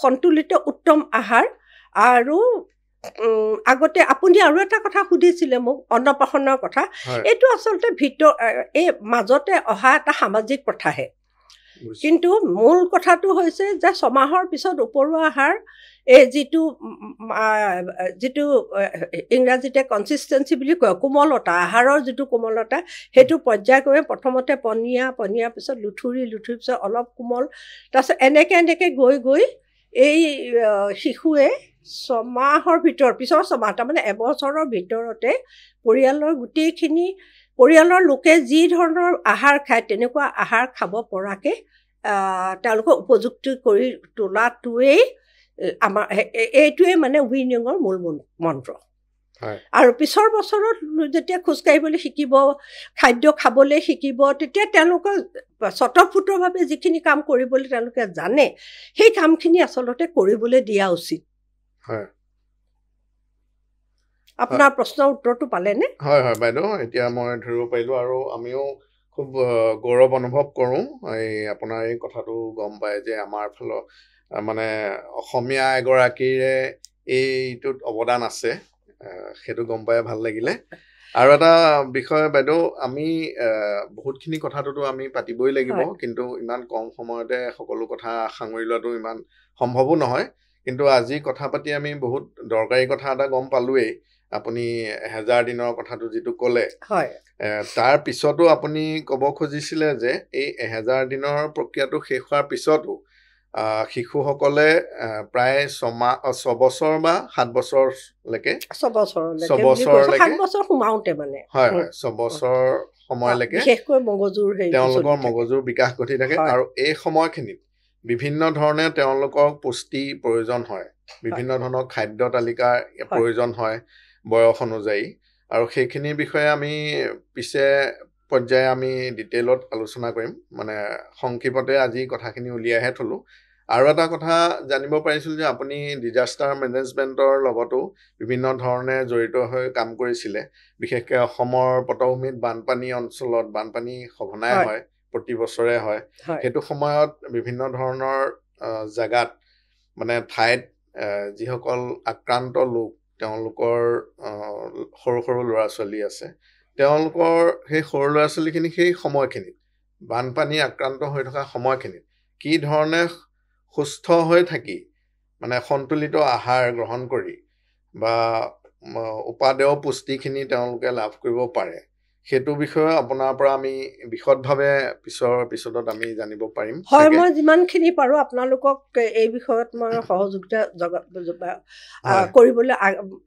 সন্তুলিত উত্তম আহাৰ আৰু আগতে আপুনি আৰু এটা কথা সুধিছিলে মোক অন্নপ্ৰাশনৰ কথা এইটো আচলতে এই মাজতে অহা এটা সামাজিক প্ৰথাহে কিন্তু মূল কথাটো হৈছে যে 6 মাহৰ পিছত উপৰুৱা আহাৰ এই যিটো ইংৰাজীতে কনচিষ্টেঞ্চি বুলি কয় কোমলতা আহাৰৰ যিটো কোমলতা সেইটো পৰ্যায়ক্ৰমে প্ৰথমতে পনীয়া পিছত লুঠুৰি পিছত অলপ কোমল তাৰপিছত এনেকৈ গৈ এই শিশুৱে 6 মাহৰ ভিতৰত পিছৰ 6 মাহ তাৰমানে এবছৰৰ ভিতৰতে পৰিয়ালৰ লোকে যি ধৰণৰ আহাৰ খায় তেনেকুৱা আহাৰ খাব পৰাকৈ তেওঁলোকক উপযুক্ত কৰি তোলাটোৱেই এইটোৱে মানে উইনিঙৰ মূল মন্ত্ৰ আৰু পিছৰ বছৰত যেতিয়া খোজকাঢ়িবলৈ শিকিব, খাদ্য খাবলৈ শিকিব, তেতিয়া তেওঁলোকে স্বতঃস্ফূৰ্তভাৱে যিখিনি কাম কৰিবলৈ তেওঁলোকে জানে, সেই কামখিনি আচলতে কৰিবলৈ দিয়া উচিত। আপোনাৰ প্ৰশ্নৰ উত্তৰটো পালেনে? হয় হয় বাইদেউ, এতিয়া মই ধৰিব পাৰিলোঁ আৰু আমিও খুব গৌৰৱ অনুভৱ কৰোঁ এই আপোনাৰ এই কথাটো গম পায় যে আমাৰ ফালৰ মানে অসমীয়া এগৰাকীৰে এইটোত অৱদান আছে, সেইটো গম পাই ভাল লাগিলে। আৰু এটা বিষয় বাইদেউ, আমি বহুতখিনি কথাটোতো আমি পাতিবই লাগিব, কিন্তু ইমান কম সময়তে সকলো কথা সাঙুৰি লোৱাটো ইমান সম্ভৱো নহয়। কিন্তু আজি কথা পাতি আমি বহুত দৰকাৰী কথা এটা গম পালোৱেই। আপুনি 1000 দিনৰ কথাটো যিটো ক'লে, তাৰ পিছতো আপুনি ক'ব খুজিছিলে যে এই 1000 দিনৰ প্ৰক্ৰিয়াটো শেষ হোৱাৰ পিছতো শিশুসকলে প্ৰায় 6 বছৰ বা 7 বছৰলৈকে 6 বছৰ সোমাওঁতে মানে 6 বছৰ সময়লৈকে বিশেষকৈ মগজুৰ তেওঁলোকৰ মগজুৰ বিকাশ ঘটি থাকে। আৰু এই সময়খিনিত বিভিন্ন ধৰণে তেওঁলোকক পুষ্টি প্ৰয়োজন হয়, বিভিন্ন ধৰণৰ খাদ্য তালিকাৰ প্ৰয়োজন হয় বয়স অনুযায়ী। আৰু সেইখিনিৰ বিষয়ে আমি পিছে পৰ্যায়ে আমি ডিটেইলত আলোচনা কৰিম, মানে সংক্ষিপ্ততে আজি কথাখিনি উলিয়াইহে থলোঁ। আৰু এটা কথা জানিব পাৰিছিলোঁ যে আপুনি ডিজাষ্টাৰ মেনেজমেণ্টৰ লগতো বিভিন্ন ধৰণে জড়িত হৈ কাম কৰিছিলে, বিশেষকৈ অসমৰ পটভূমিত বানপানী অঞ্চলত বানপানী সঘনাই হয়, প্ৰতি বছৰে হয়। সেইটো সময়ত বিভিন্ন ধৰণৰ জেগাত মানে ঠাইত যিসকল আক্ৰান্ত লোক, তেওঁলোকৰ সৰু সৰু ল'ৰা ছোৱালী আছে, তেওঁলোকৰ সেই সৰু ল'ৰা ছোৱালীখিনি সেই সময়খিনিত বানপানী আক্ৰান্ত হৈ থকা সময়খিনিত কি ধৰণে সুস্থ হৈ থাকি মানে সন্তুলিত আহাৰ গ্ৰহণ কৰি বা উপাদেয় পুষ্টিখিনি তেওঁলোকে লাভ কৰিব পাৰে, সেইটো বিষয়ে আপোনাৰ পৰা আমি বিশদভাৱে পিছৰ এপিছডত আমি জানিব পাৰিম। হয়, মই যিমানখিনি পাৰোঁ আপোনালোকক এই বিষয়ত মই সহযোগিতা কৰিবলৈ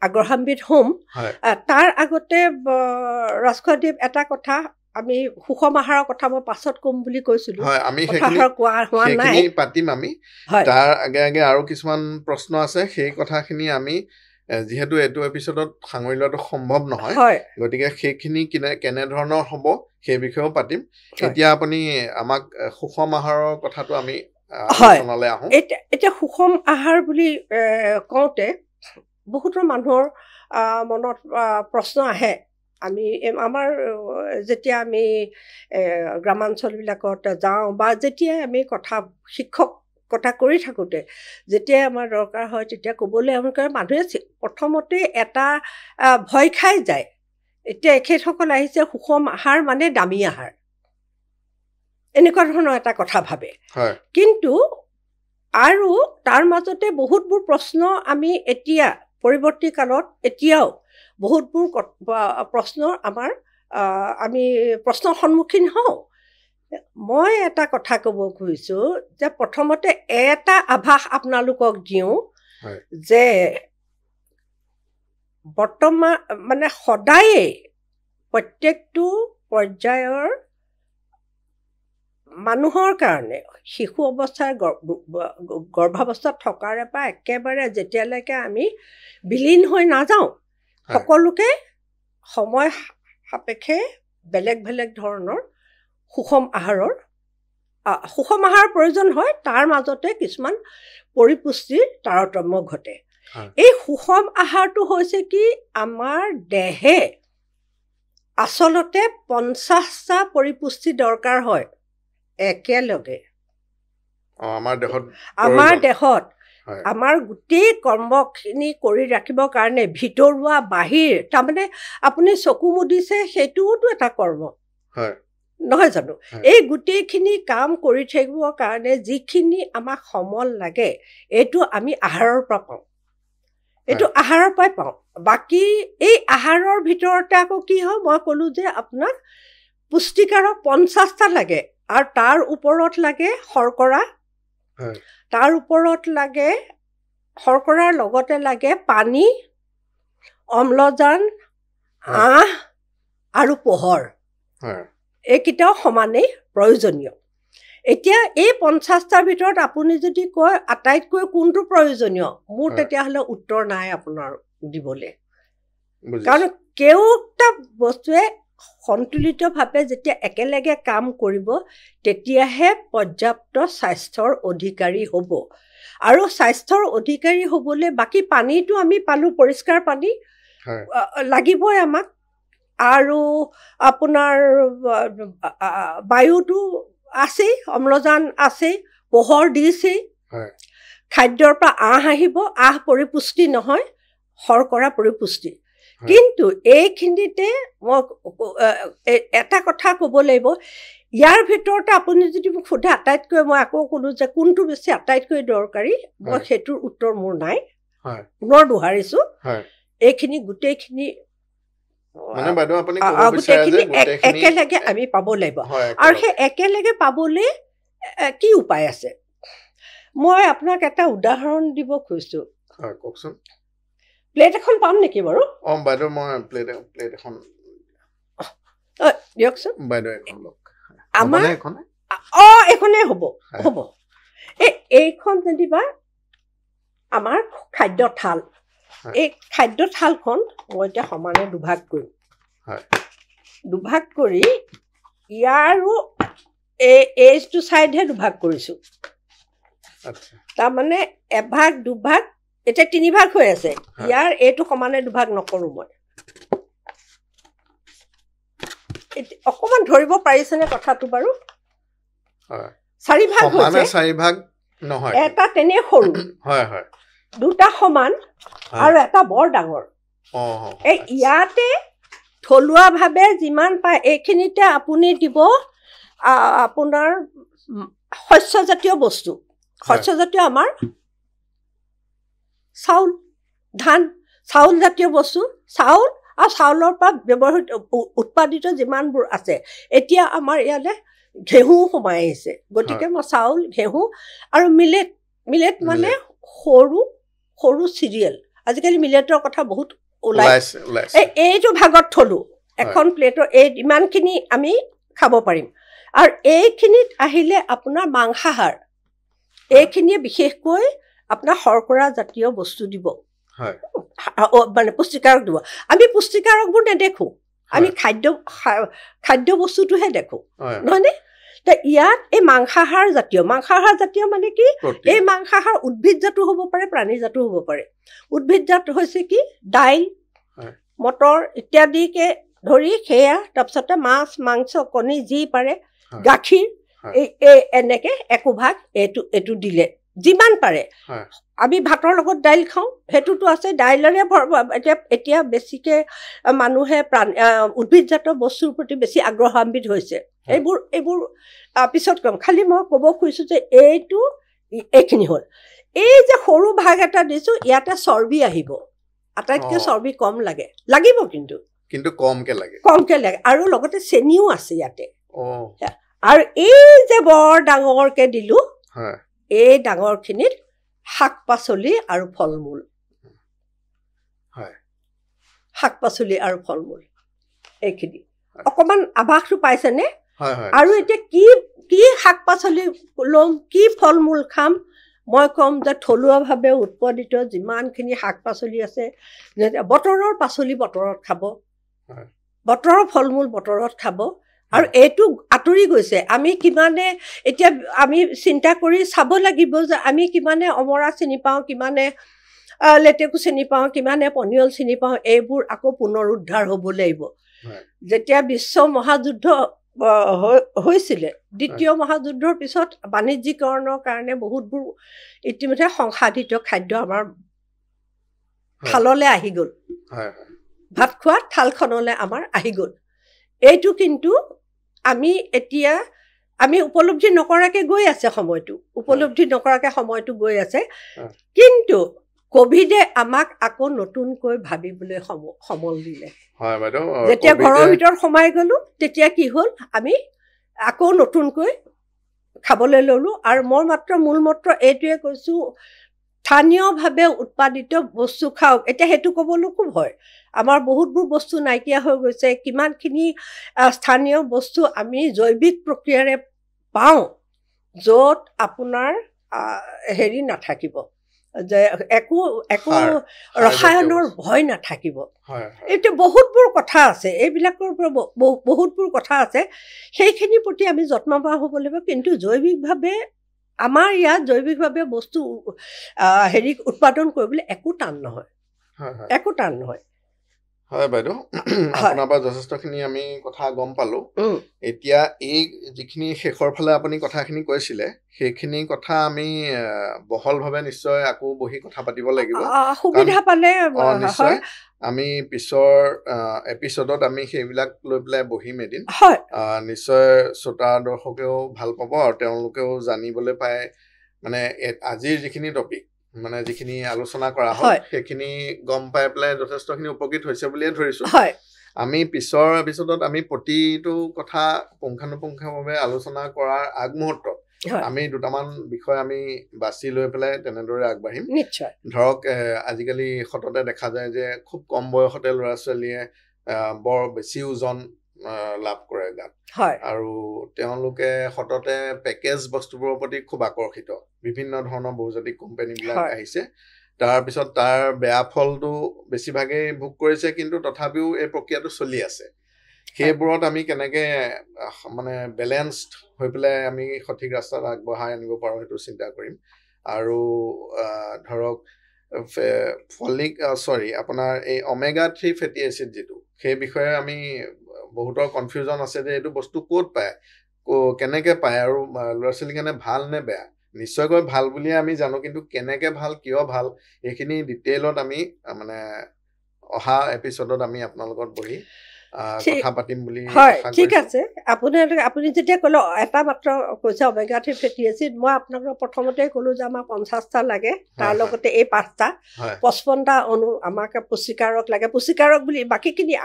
আগ্ৰহান্বিত হ'ম। তাৰ আগতে ৰাজখোৱাদেৱ, এটা কথা, আমি সুষম আহাৰৰ কথা মই পাছত ক'ম বুলি কৈছিলোঁ, কোৱা হোৱা নাই, পাতিম আমি। তাৰ আগে আগে আৰু কিছুমান প্ৰশ্ন আছে, সেই কথাখিনি আমি যিহেতু এইটো এপিছডত সাঙুৰি লোৱাটো সম্ভৱ নহয়, গতিকে সেইখিনি কেনেধৰণৰ হ'ব সেই বিষয়েও পাতিম। এতিয়া আপুনি আমাক সুষম আহাৰৰ কথাটো আমি আলোচনালৈ আহোঁ। এতিয়া সুষম আহাৰ বুলি কওঁতে বহুতো মানুহৰ মনত প্ৰশ্ন আহে। আমাৰ যেতিয়া আমি গ্ৰামাঞ্চলবিলাকত যাওঁ বা যেতিয়াই আমি শিক্ষকতা কৰি থাকোঁতে যেতিয়াই আমাৰ দৰকাৰ হয়, তেতিয়া ক'বলৈ মানুহে প্ৰথমতে এটা ভয় খাই যায়। এতিয়া এখেতসকল আহিছে, সুষম আহাৰ মানে দামী আহাৰ, এনেকুৱা ধৰণৰ এটা কথা ভাবে। কিন্তু আৰু তাৰ মাজতে বহুতবোৰ প্ৰশ্ন আমি এতিয়া পৰৱৰ্তী কালত এতিয়াও বহুতবোৰ প্ৰশ্নৰ আমি প্ৰশ্নৰ সন্মুখীন হওঁ। মই এটা কথা ক'ব খুজিছোঁ যে প্ৰথমতে এটা আভাস আপোনালোকক দিওঁ যে বৰ্তমান মানে সদায়েই প্ৰত্যেকটো পৰ্যায়ৰ মানুহৰ কাৰণে শিশু অৱস্থাৰ গৰ্ভাৱস্থাত থকাৰে পৰা একেবাৰে যেতিয়ালৈকে আমি বিলীন হৈ নাযাওঁ, সকলোকে সময় সাপেক্ষে বেলেগ বেলেগ ধৰণৰ সুষম আহাৰৰ প্ৰয়োজন হয়। তাৰ মাজতে কিছুমান পৰিপুষ্টিৰ তাৰতম্য ঘটে। এই সুষম আহাৰটো হৈছে কি, আমাৰ দেহে আচলতে 50টা পৰিপুষ্টি দৰকাৰ হয় একেলগে। আমাৰ দেহত আমাৰ গোটেই কৰ্মখিনি কৰি ৰাখিবৰ কাৰণে ভিতৰুৱা বাহিৰ, তাৰমানে আপুনি চকু মুদিছে সেইটোওতো এটা কৰ্ম, নহয় জানো? এই গোটেইখিনি কাম কৰি থাকিবৰ কাৰণে যিখিনি আমাক সমল লাগে, এইটো আমি আহাৰৰ পৰা পাওঁ, বাকী এই আহাৰৰ ভিতৰতে আকৌ কি হয়, মই ক'লো যে আপোনাক পুষ্টিকাৰক 50টা লাগে, আৰু তাৰ ওপৰত লাগে শৰ্কৰা, তাৰ ওপৰত লাগে শৰ্কৰাৰ লগতে লাগে পানী, অম্লজান, আঁহ আৰু পোহৰ, এইকেইটাও সমানেই প্ৰয়োজনীয়। এতিয়া এই 50টাৰ ভিতৰত আপুনি যদি কয় আটাইতকৈ কোনটো প্ৰয়োজনীয়, মোৰ তেতিয়াহ'লে উত্তৰ নাই আপোনাৰ দিবলৈ। কাৰণ কেওটা বস্তুৱে সন্তুলিতভাৱে যেতিয়া একেলগে কাম কৰিব তেতিয়াহে পৰ্যাপ্ত স্বাস্থ্যৰ অধিকাৰী হ'ব আৰু স্বাস্থ্যৰ অধিকাৰী হ'বলৈ বাকী পানীটো আমি পালোঁ পৰিষ্কাৰ পানী লাগিবই আমাক আৰু আপোনাৰ বায়ুটো আছেই অম্লজান আছেই পোহৰ দিছেই খাদ্যৰ পৰা আহিব পৰিপুষ্টি নহয় শৰ্কৰা পৰিপুষ্টি কিন্তু এইখিনিতে মই এটা কথা ক'ব লাগিব ইয়াৰ ভিতৰতে আপুনি যদি মোক সোধে আটাইতকৈ মই আকৌ ক'লো যে কোনটো বেছি আটাইতকৈ দৰকাৰী মই সেইটোৰ উত্তৰ মোৰ নাই পুনৰ দোহাৰিছোঁ এইখিনি গোটেইখিনি একেলগে আমি পাব লাগিব আৰু সেই একেলগে পাবলৈ কি উপায় আছে মই আপোনাক এটা উদাহৰণ দিব খুজিছোঁ কওকচোন প্লেট এখন পাম নেকি বাৰু বাইদেউ মই প্লেট এখন দিয়কচোন বাইদেউ এখন লওক আমাৰ এইখনেই হ'ব এইখন যেনিবা আমাৰ খাদ্য থাল এই খাদ্য থালখন মই এতিয়া সমানে দুভাগ কৰিম দুভাগ কৰি ইয়াৰো এইটো চাইডহে দুভাগ কৰিছোঁ তাৰমানে এভাগ দুভাগ এতিয়া তিনিভাগ হৈ আছে ইয়াৰ এইটো সমানে দুভাগ নকৰোঁ মই অকণমান ধৰিব পাৰিছেনে কথাটো বাৰু চাৰিভাগ হৈছে চাৰিভাগ নহয় এটা তেনে সৰু দুটা সমান আৰু এটা বৰ ডাঙৰ এই ইয়াতে থলুৱাভাৱে যিমান পায় এইখিনিতে আপুনি দিব আপোনাৰ শস্যজাতীয় বস্তু শস্যজাতীয় আমাৰ চাউল ধান চাউলজাতীয় বস্তু চাউল আৰু চাউলৰ পৰা ব্যৱহৃত উৎপাদিত যিমানবোৰ আছে এতিয়া আমাৰ ইয়ালৈ ঘেঁহু সোমাই আহিছে গতিকে মই চাউল ঘেঁহু আৰু মিলেট মানে সৰু সৰু চিৰিয়েল আজিকালি মিলেটৰ কথা বহুত ওলাইছে এইটো ভাগত থলোঁ এখন প্লেটৰ ইমানখিনি আমি খাব পাৰিম আৰু এইখিনিত আহিলে আপোনাৰ মাংসাহাৰ এইখিনিয়ে বিশেষকৈ আপোনাৰ শৰ্কৰা জাতীয় বস্তু দিব মানে পুষ্টিকাৰক দিব আমি পুষ্টিকাৰকবোৰ নেদেখোঁ আমি খাদ্য বস্তুটোহে দেখোঁ নহয়নে ইয়াত এই মাংসাহাৰ জাতীয় মানে কি এই মাংসাহাৰ উদ্ভিদজাতো হ'ব পাৰে প্ৰাণীজাতো হ'ব পাৰে উদ্ভিদজাত হৈছে কি দাইল মটৰ ইত্যাদিকে ধৰি সেয়া তাৰপিছতে মাছ মাংস কণী যি পাৰে গাখীৰ এই এনেকে একোভাগ এইটো দিলে যিমান পাৰে আমি ভাতৰ লগত দাইল খাওঁ সেইটোতো আছে দাইলেৰে এতিয়া বেছিকৈ মানুহে উদ্ভিদজাত বস্তুৰ প্ৰতি বেছি আগ্ৰহান্বিত হৈছে এইবোৰ পিছত ক'ম খালি মই ক'ব খুজিছোঁ যে এইখিনি হ'ল এই যে সৰু ভাগ এটা দিছোঁ ইয়াতে চৰ্বি আহিব আটাইতকৈ চৰ্বি কম লাগিব কিন্তু কমকৈ লাগে আৰু লগতে চেনিও আছে ইয়াতে আৰু এই যে বৰ ডাঙৰকৈ দিলোঁ এই ডাঙৰখিনিত শাক পাচলি আৰু ফল মূল এইখিনি অকণমান আভাসটো পাইছেনে আৰু এতিয়া কি শাক পাচলি ল'ম কি ফল মূল খাম মই ক'ম যে থলুৱাভাৱে উৎপাদিত যিমানখিনি শাক পাচলি আছে বতৰৰ পাচলি বতৰত খাব বতৰৰ ফল মূল বতৰত খাব আৰু এইটো আঁতৰি গৈছে আমি কিমানে এতিয়া আমি চিন্তা কৰি চাব লাগিব যে আমি কিমানে অমৰা চিনি পাওঁ কিমানে লেটেকু চিনি পাওঁ কিমানে পনিয়ল চিনি পাওঁ এইবোৰ আকৌ পুনৰুদ্ধাৰ হ'ব লাগিব যেতিয়া বিশ্ব মহাযুদ্ধ হৈছিলে দ্বিতীয় মহাযুদ্ধৰ পিছত বাণিজ্যিকৰণৰ কাৰণে বহুতবোৰ ইতিমধ্যে সংসাধিত খাদ্য আমাৰ থাললৈ আহি গ'ল ভাত খোৱা থালখনলৈ আমাৰ আহি গ'ল এইটো কিন্তু আমি উপলব্ধি নকৰাকৈ গৈ আছে সময়টো গৈ আছে কিন্তু কোভিডে আমাক আকৌ নতুনকৈ ভাবিবলৈ সমল দিলে যেতিয়া ঘৰৰ ভিতৰত সোমাই গ'লোঁ তেতিয়া কি হ'ল আমি আকৌ নতুনকৈ খাবলৈ ল'লোঁ আৰু মই মাত্ৰ মূল মন্ত্ৰ এইটোৱে কৈছোঁ স্থানীয়ভাৱে উৎপাদিত বস্তু খাওক এতিয়া সেইটো ক'বলৈ খুব হয় আমাৰ বহুতবোৰ বস্তু নাইকিয়া হৈ গৈছে কিমানখিনি স্থানীয় বস্তু আমি জৈৱিক প্ৰক্ৰিয়াৰে পাওঁ য'ত আপোনাৰ হেৰি নাথাকিব যে একো ৰসায়নৰ ভয় নাথাকিব হয় এতিয়া বহুতবোৰ কথা আছে এইবিলাকৰ পৰা বহুতবোৰ কথা আছে সেইখিনি প্ৰতি আমি যত্নবান হ'ব লাগিব কিন্তু জৈৱিকভাৱে আমাৰ ইয়াত জৈৱিকভাৱে বস্তু হেৰি উৎপাদন কৰিবলৈ একো টান নহয় একো টান নহয় হয় বাইদেউ আপোনাৰ পৰা যথেষ্টখিনি আমি কথা গম পালো এতিয়া এই যিখিনি শেষৰ ফালে আপুনি কথাখিনি কৈছিলে সেইখিনি কথা আমি বহলভাৱে নিশ্চয় আকৌ বহি কথা পাতিব লাগিব সুবিধা পালে নিশ্চয় আমি পিছৰ এপিছডত আমি সেইবিলাক লৈ পেলাই বহিম এদিন নিশ্চয় শ্ৰোতা দৰ্শকেও ভাল পাব আৰু তেওঁলোকেও জানিবলৈ পায় মানে আজিৰ যিখিনি টপিক মানে যিখিনি আলোচনা কৰা হয় সেইখিনি গম পাই পেলাই যথেষ্টখিনি উপকৃত হৈছে বুলিয়ে ধৰিছো আমি পিছৰ এপিছডত আমি প্ৰতিটো কথা পুংখানুপুংখভাৱে আলোচনা কৰাৰ আগমুহূৰ্তত আমি দুটামান বিষয় আমি বাছি লৈ পেলাই তেনেদৰে আগবাঢ়িম নিশ্চয় ধৰক আজিকালি সততে দেখা যায় যে খুব কম বয়সতে ল'ৰা ছোৱালীয়ে বৰ বেছি ওজন লাভ কৰে গাত আৰু তেওঁলোকে সততে পেকেজ বস্তুবোৰৰ প্ৰতি খুব আকৰ্ষিত বিভিন্ন ধৰণৰ বহুজাতিক কোম্পানীবিলাক আহিছে তাৰপিছত তাৰ বেয়া ফলটো বেছিভাগেই ভোগ কৰিছে কিন্তু তথাপিও এই প্ৰক্ৰিয়াটো চলি আছে সেইবোৰত আমি কেনেকৈ মানে বেলেঞ্চড হৈ পেলাই আমি সঠিক ৰাস্তাত আগবঢ়াই আনিব পাৰোঁ সেইটো চিন্তা কৰিম আৰু ধৰক আপোনাৰ এই omega-3 ফেটি এচিড যিটো সেই বিষয়ে আমি বহুতৰ কনফিউজন আছে যে এইটো বস্তু ক'ত পায় কেনেকৈ পায় আৰু ল'ৰা ছোৱালীৰ কাৰণে ভাল নে বেয়া নিশ্চয়কৈ ভাল বুলিয়ে আমি জানো কিন্তু কেনেকৈ ভাল কিয় ভাল এইখিনি ডিটেইলত আমি মানে অহা এপিছডত আমি আপোনালোকৰ বহি কথা পাতিম বুলি ঠিক আছে আপুনি যেতিয়া ক'লে এটা মাত্ৰ কৈছে omega-3 ফেটি এচিড মই আপোনালোকক প্ৰথমতে ক'লো যে আমাক 50টা লাগে তাৰ লগতে এই 5টা 55টা অণু আমাক পুষ্টিকাৰক লাগে পুষ্টিকাৰক বুলি বাকীখিনি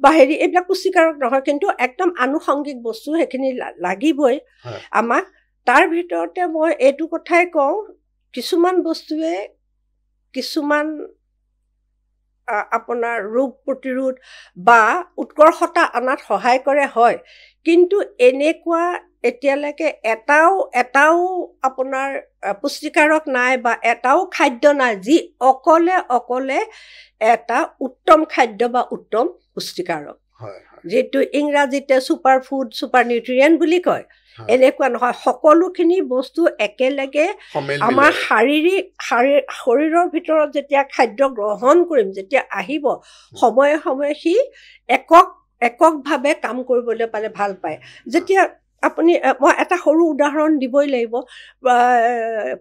বা হেৰি এইবিলাক পুষ্টিকাৰক নহয় কিন্তু একদম আনুষংগিক বস্তু সেইখিনি লাগিবই আমাক তাৰ ভিতৰতে মই এইটো কথাই কওঁ কিছুমান বস্তুৱে কিছুমান আপোনাৰ ৰোগ প্ৰতিৰোধ বা উৎকৰ্ষতা আনাত সহায় কৰে হয় কিন্তু এনেকুৱা এতিয়ালৈকে এটাও আপোনাৰ পুষ্টিকাৰক নাই বা এটাও খাদ্য নাই যি অকলে এটা উত্তম খাদ্য বা উত্তম পুষ্টিকাৰক যিটো ইংৰাজীতে ছুপাৰ ফুড ছুপাৰ নিউট্ৰিয়েণ্ট বুলি কয় এনেকুৱা নহয় সকলোখিনি বস্তু একেলগে আমাৰ শৰীৰৰ ভিতৰত যেতিয়া খাদ্য গ্ৰহণ কৰিম যেতিয়া আহিব সময়ে সময়ে সি এককভাৱে কাম কৰিবলৈ পালে ভাল পায় যেতিয়া আপুনি মই এটা সৰু উদাহৰণ দিবই লাগিব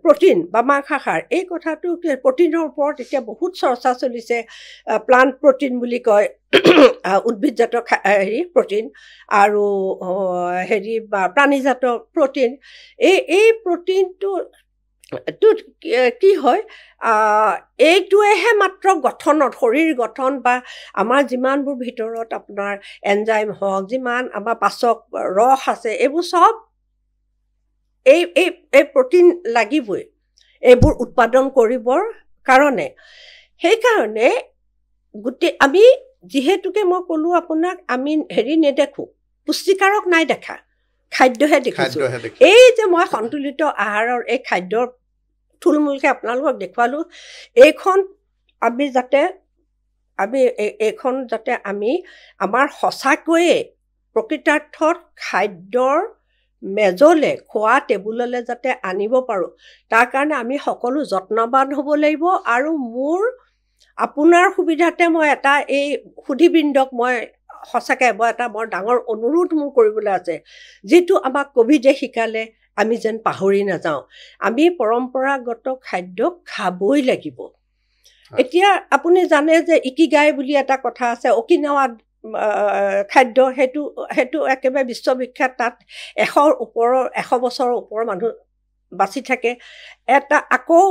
প্ৰটিন বা মাংসাহাৰ এই কথাটো প্ৰটিনৰ ওপৰত এতিয়া বহুত চৰ্চা চলিছে প্লান্ট প্ৰটিন বুলি কয় উদ্ভিদজাত হেৰি প্ৰটিন আৰু হেৰি বা প্ৰাণীজাত প্ৰটিন এই প্ৰটিনটো কি হয় এইটোৱেহে মাত্ৰ গঠনত শৰীৰ গঠন বা আমাৰ যিমানবোৰ ভিতৰত আপোনাৰ এনজাইম হওক যিমান আমাৰ পাচক ৰস আছে এইবোৰ চব এই প্ৰটিন লাগিবই এইবোৰ উৎপাদন কৰিবৰ কাৰণে সেইকাৰণে গোটেই আমি যিহেতুকে মই ক'লো আপোনাক আমি হেৰি নেদেখো পুষ্টিকাৰক নাই দেখা খাদ্যহে দেখিছোঁ এই যে মই সন্তুলিত আহাৰৰ এই খাদ্যৰ থুলমূলকৈ আপোনালোকক দেখুৱালোঁ এইখন যাতে আমি আমাৰ সঁচাকৈয়ে প্ৰকৃতাৰ্থত খাদ্যৰ মেজলৈ খোৱা টেবুললৈ যাতে আনিব পাৰোঁ তাৰ কাৰণে আমি সকলো যত্নবান হ'ব লাগিব আৰু আপোনাৰ সুবিধাতে মই এটা এই সুধীবৃন্দক মই সঁচাকৈ এটা বৰ ডাঙৰ অনুৰোধ মোৰ কৰিবলৈ আছে যিটো আমাক ক'ভিডে শিকালে আমি যেন পাহৰি নাযাওঁ আমি পৰম্পৰাগত খাদ্য খাবই লাগিব এতিয়া আপুনি জানে যে ইকিগাই বুলি এটা কথা আছে অকিনাৱাত খাদ্য সেইটো একেবাৰে বিশ্ববিখ্যাত তাত 100 বছৰৰ ওপৰৰ মানুহ বাচি থাকে এটা আকৌ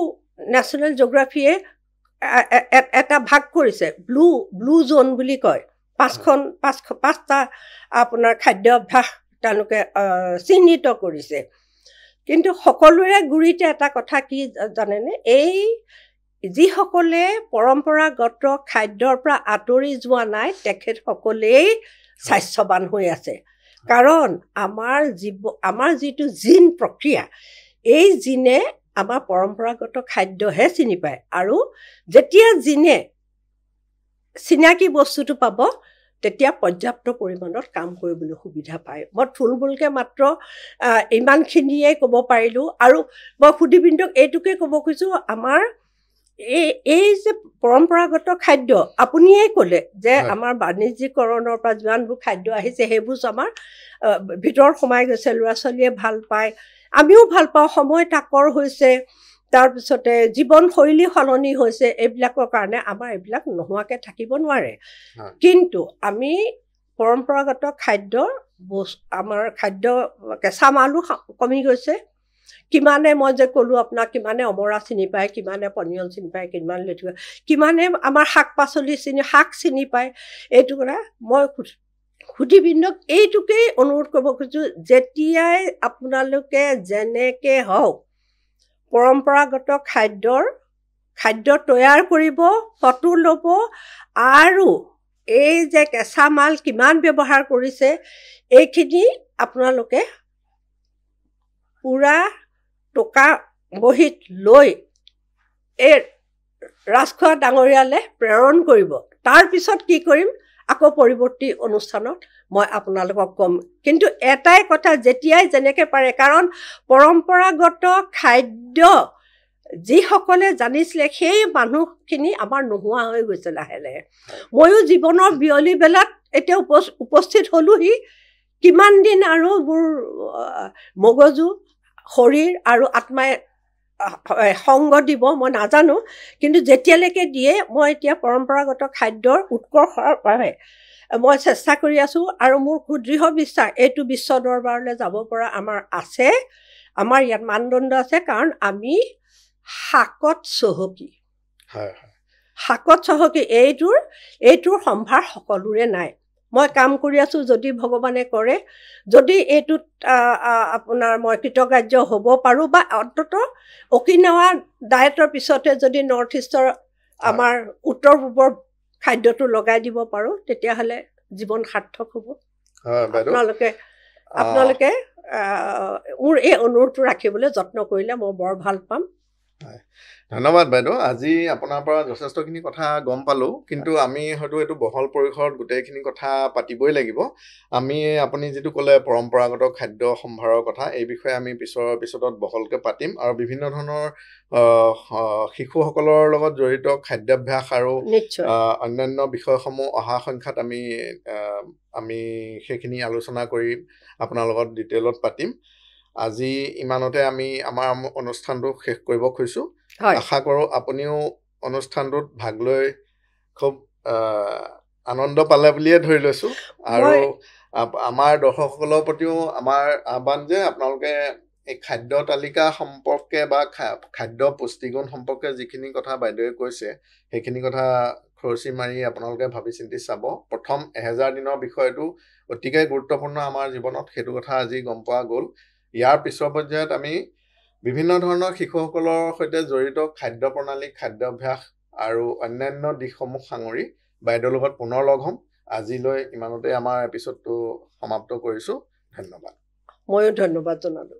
নেশ্যনেল জিঅ'গ্ৰাফিয়ে এটা ভাগ কৰিছে ব্লু জ'ন বুলি কয় পাঁচটা আপোনাৰ খাদ্যাভ্যাস তেওঁলোকে চিহ্নিত কৰিছে কিন্তু সকলোৰে গুৰিতে এটা কথা কি জানেনে এই যিসকলে পৰম্পৰাগত খাদ্যৰ পৰা আঁতৰি যোৱা নাই তেখেতসকলেই স্বাস্থ্যৱান হৈ আছে কাৰণ আমাৰ যিটো জিন প্ৰক্ৰিয়া এই জিনে আমাৰ পৰম্পৰাগত খাদ্যহে চিনি পায় আৰু যেতিয়া যিনে চিনাকি বস্তুটো পাব তেতিয়া পৰ্যাপ্ত পৰিমাণত কাম কৰিবলৈ সুবিধা পায় মই থুলমূলকৈ মাত্ৰ ইমানখিনিয়ে ক'ব পাৰিলোঁ আৰু মই সুধিবিন্দক এইটোকে ক'ব খোজোঁ আমাৰ এই যে পৰম্পৰাগত খাদ্য আপুনিয়ে ক'লে যে আমাৰ বাণিজ্যিকৰণৰ পৰা যিমানবোৰ খাদ্য আহিছে সেইবোৰ আমাৰ ভিতৰত সোমাই গৈছে ল'ৰা ছোৱালীয়ে ভাল পায় আমিও ভাল পাওঁ সময় তাকৰ হৈছে তাৰপিছতে জীৱনশৈলী সলনি হৈছে এইবিলাকৰ কাৰণে আমাৰ এইবিলাক নোহোৱাকৈ থাকিব নোৱাৰে কিন্তু আমি পৰম্পৰাগত খাদ্যৰ আমাৰ খাদ্য কেঁচা মালো কমি গৈছে কিমানে মই যে ক'লোঁ আপোনাক কিমানে অমৰা চিনি পায় কিমানে পনিয়ল চিনি পায় কিমান লেটুকা কিমানে আমাৰ শাক পাচলি শাক চিনি পায় এইটো কথা মই সুধিবিন্দক এইটোকেই অনুৰোধ কৰিব খোজোঁ যেতিয়াই আপোনালোকে যেনেকৈ হওক পৰম্পৰাগত খাদ্য তৈয়াৰ কৰিব ফটো ল'ব আৰু এই যে কেঁচা মাল কিমান ব্যৱহাৰ কৰিছে এইখিনি আপোনালোকে পূৰা টকা বহীত লৈ এই ৰাজখোৱা ডাঙৰীয়ালৈ প্ৰেৰণ কৰিব তাৰপিছত কি কৰিম আকৌ পৰৱৰ্তী অনুষ্ঠানত মই আপোনালোকক ক'ম কিন্তু এটাই কথা যেতিয়াই যেনেকৈ পাৰে কাৰণ পৰম্পৰাগত খাদ্য যিসকলে জানিছিলে সেই মানুহখিনি আমাৰ নোহোৱা হৈ গৈছে লাহে লাহে ময়ো জীৱনৰ বিয়লি বেলাত এতিয়া উপস্থিত হ'লোহি কিমান দিন আৰু মোৰ মগজু শৰীৰ আৰু আত্মাই সংগ দিব মই নাজানো কিন্তু যেতিয়ালৈকে দিয়ে মই এতিয়া পৰম্পৰাগত খাদ্যৰ উৎকৰ্ষৰ বাবে মই চেষ্টা কৰি আছোঁ আৰু মোৰ সুদৃঢ় বিশ্বাস এইটো বিশ্ব দৰবাৰলৈ যাব পৰা আমাৰ আছে আমাৰ ইয়াত মানদণ্ড আছে কাৰণ আমি শাকত চহকী এইটোৰ সম্ভাৰ সকলোৰে নাই মই কাম কৰি আছোঁ যদি ভগৱানে কৰে যদি এইটোত আপোনাৰ মই কৃতকাৰ্য হ'ব পাৰোঁ বা অন্ততঃ অকিনাৱা ডায়েটৰ পিছতে যদি নৰ্থ ইষ্টৰ আমাৰ উত্তৰ পূবৰ খাদ্যটো লগাই দিব পাৰোঁ তেতিয়াহ'লে জীৱন সাৰ্থক হ'ব আপোনালোকে মোৰ এই অনুৰোধটো ৰাখিবলৈ যত্ন কৰিলে মই বৰ ভাল পাম ধন্যবাদ বাইদেউ আজি আপোনাৰ পৰা যথেষ্টখিনি কথা গম পালোঁ কিন্তু আমি হয়তো এইটো বহল পৰিসৰত গোটেইখিনি কথা পাতিবই লাগিব আমি আপুনি যিটো ক'লে পৰম্পৰাগত খাদ্য সম্ভাৰৰ কথা এই বিষয়ে আমি পিছতত বহলকৈ পাতিম আৰু বিভিন্ন ধৰণৰ শিশুসকলৰ লগত জড়িত খাদ্যাভ্যাস আৰু অন্যান্য বিষয়সমূহ অহা সংখ্যাত আমি সেইখিনি আলোচনা কৰি আপোনাৰ লগত ডিটেইলত পাতিম আজি ইমানতে আমি আমাৰ অনুষ্ঠানটো শেষ কৰিব খুজিছোঁ আশা কৰোঁ আপুনিও অনুষ্ঠানটোত ভাগ লৈ খুব আনন্দ পালে বুলিয়ে ধৰি লৈছোঁ আৰু আমাৰ দৰ্শকসকলৰ প্ৰতিও আমাৰ আহ্বান যে আপোনালোকে এই খাদ্য তালিকা সম্পৰ্কে বা খাদ্য পুষ্টিগুণ সম্পৰ্কে যিখিনি কথা বাইদেৱে কৈছে সেইখিনি কথা খৰচি মাৰি আপোনালোকে ভাবি চিন্তি চাব প্ৰথম 1000 দিনৰ বিষয়টো অতিকৈ গুৰুত্বপূৰ্ণ আমাৰ জীৱনত সেইটো কথা আজি গম পোৱা গ'ল ইয়াৰ পিছৰ পৰ্যায়ত আমি বিভিন্ন ধৰণৰ শিশুসকলৰ সৈতে জড়িত খাদ্য প্ৰণালী খাদ্যাভ্যাস আৰু অন্যান্য দিশসমূহ সাঙুৰি বাইদেউৰ লগত পুনৰ লগ হ'ম আজিলৈ ইমানতে আমাৰ এপিছডটো সমাপ্ত কৰিছোঁ ধন্যবাদ ময়ো ধন্যবাদ জনালোঁ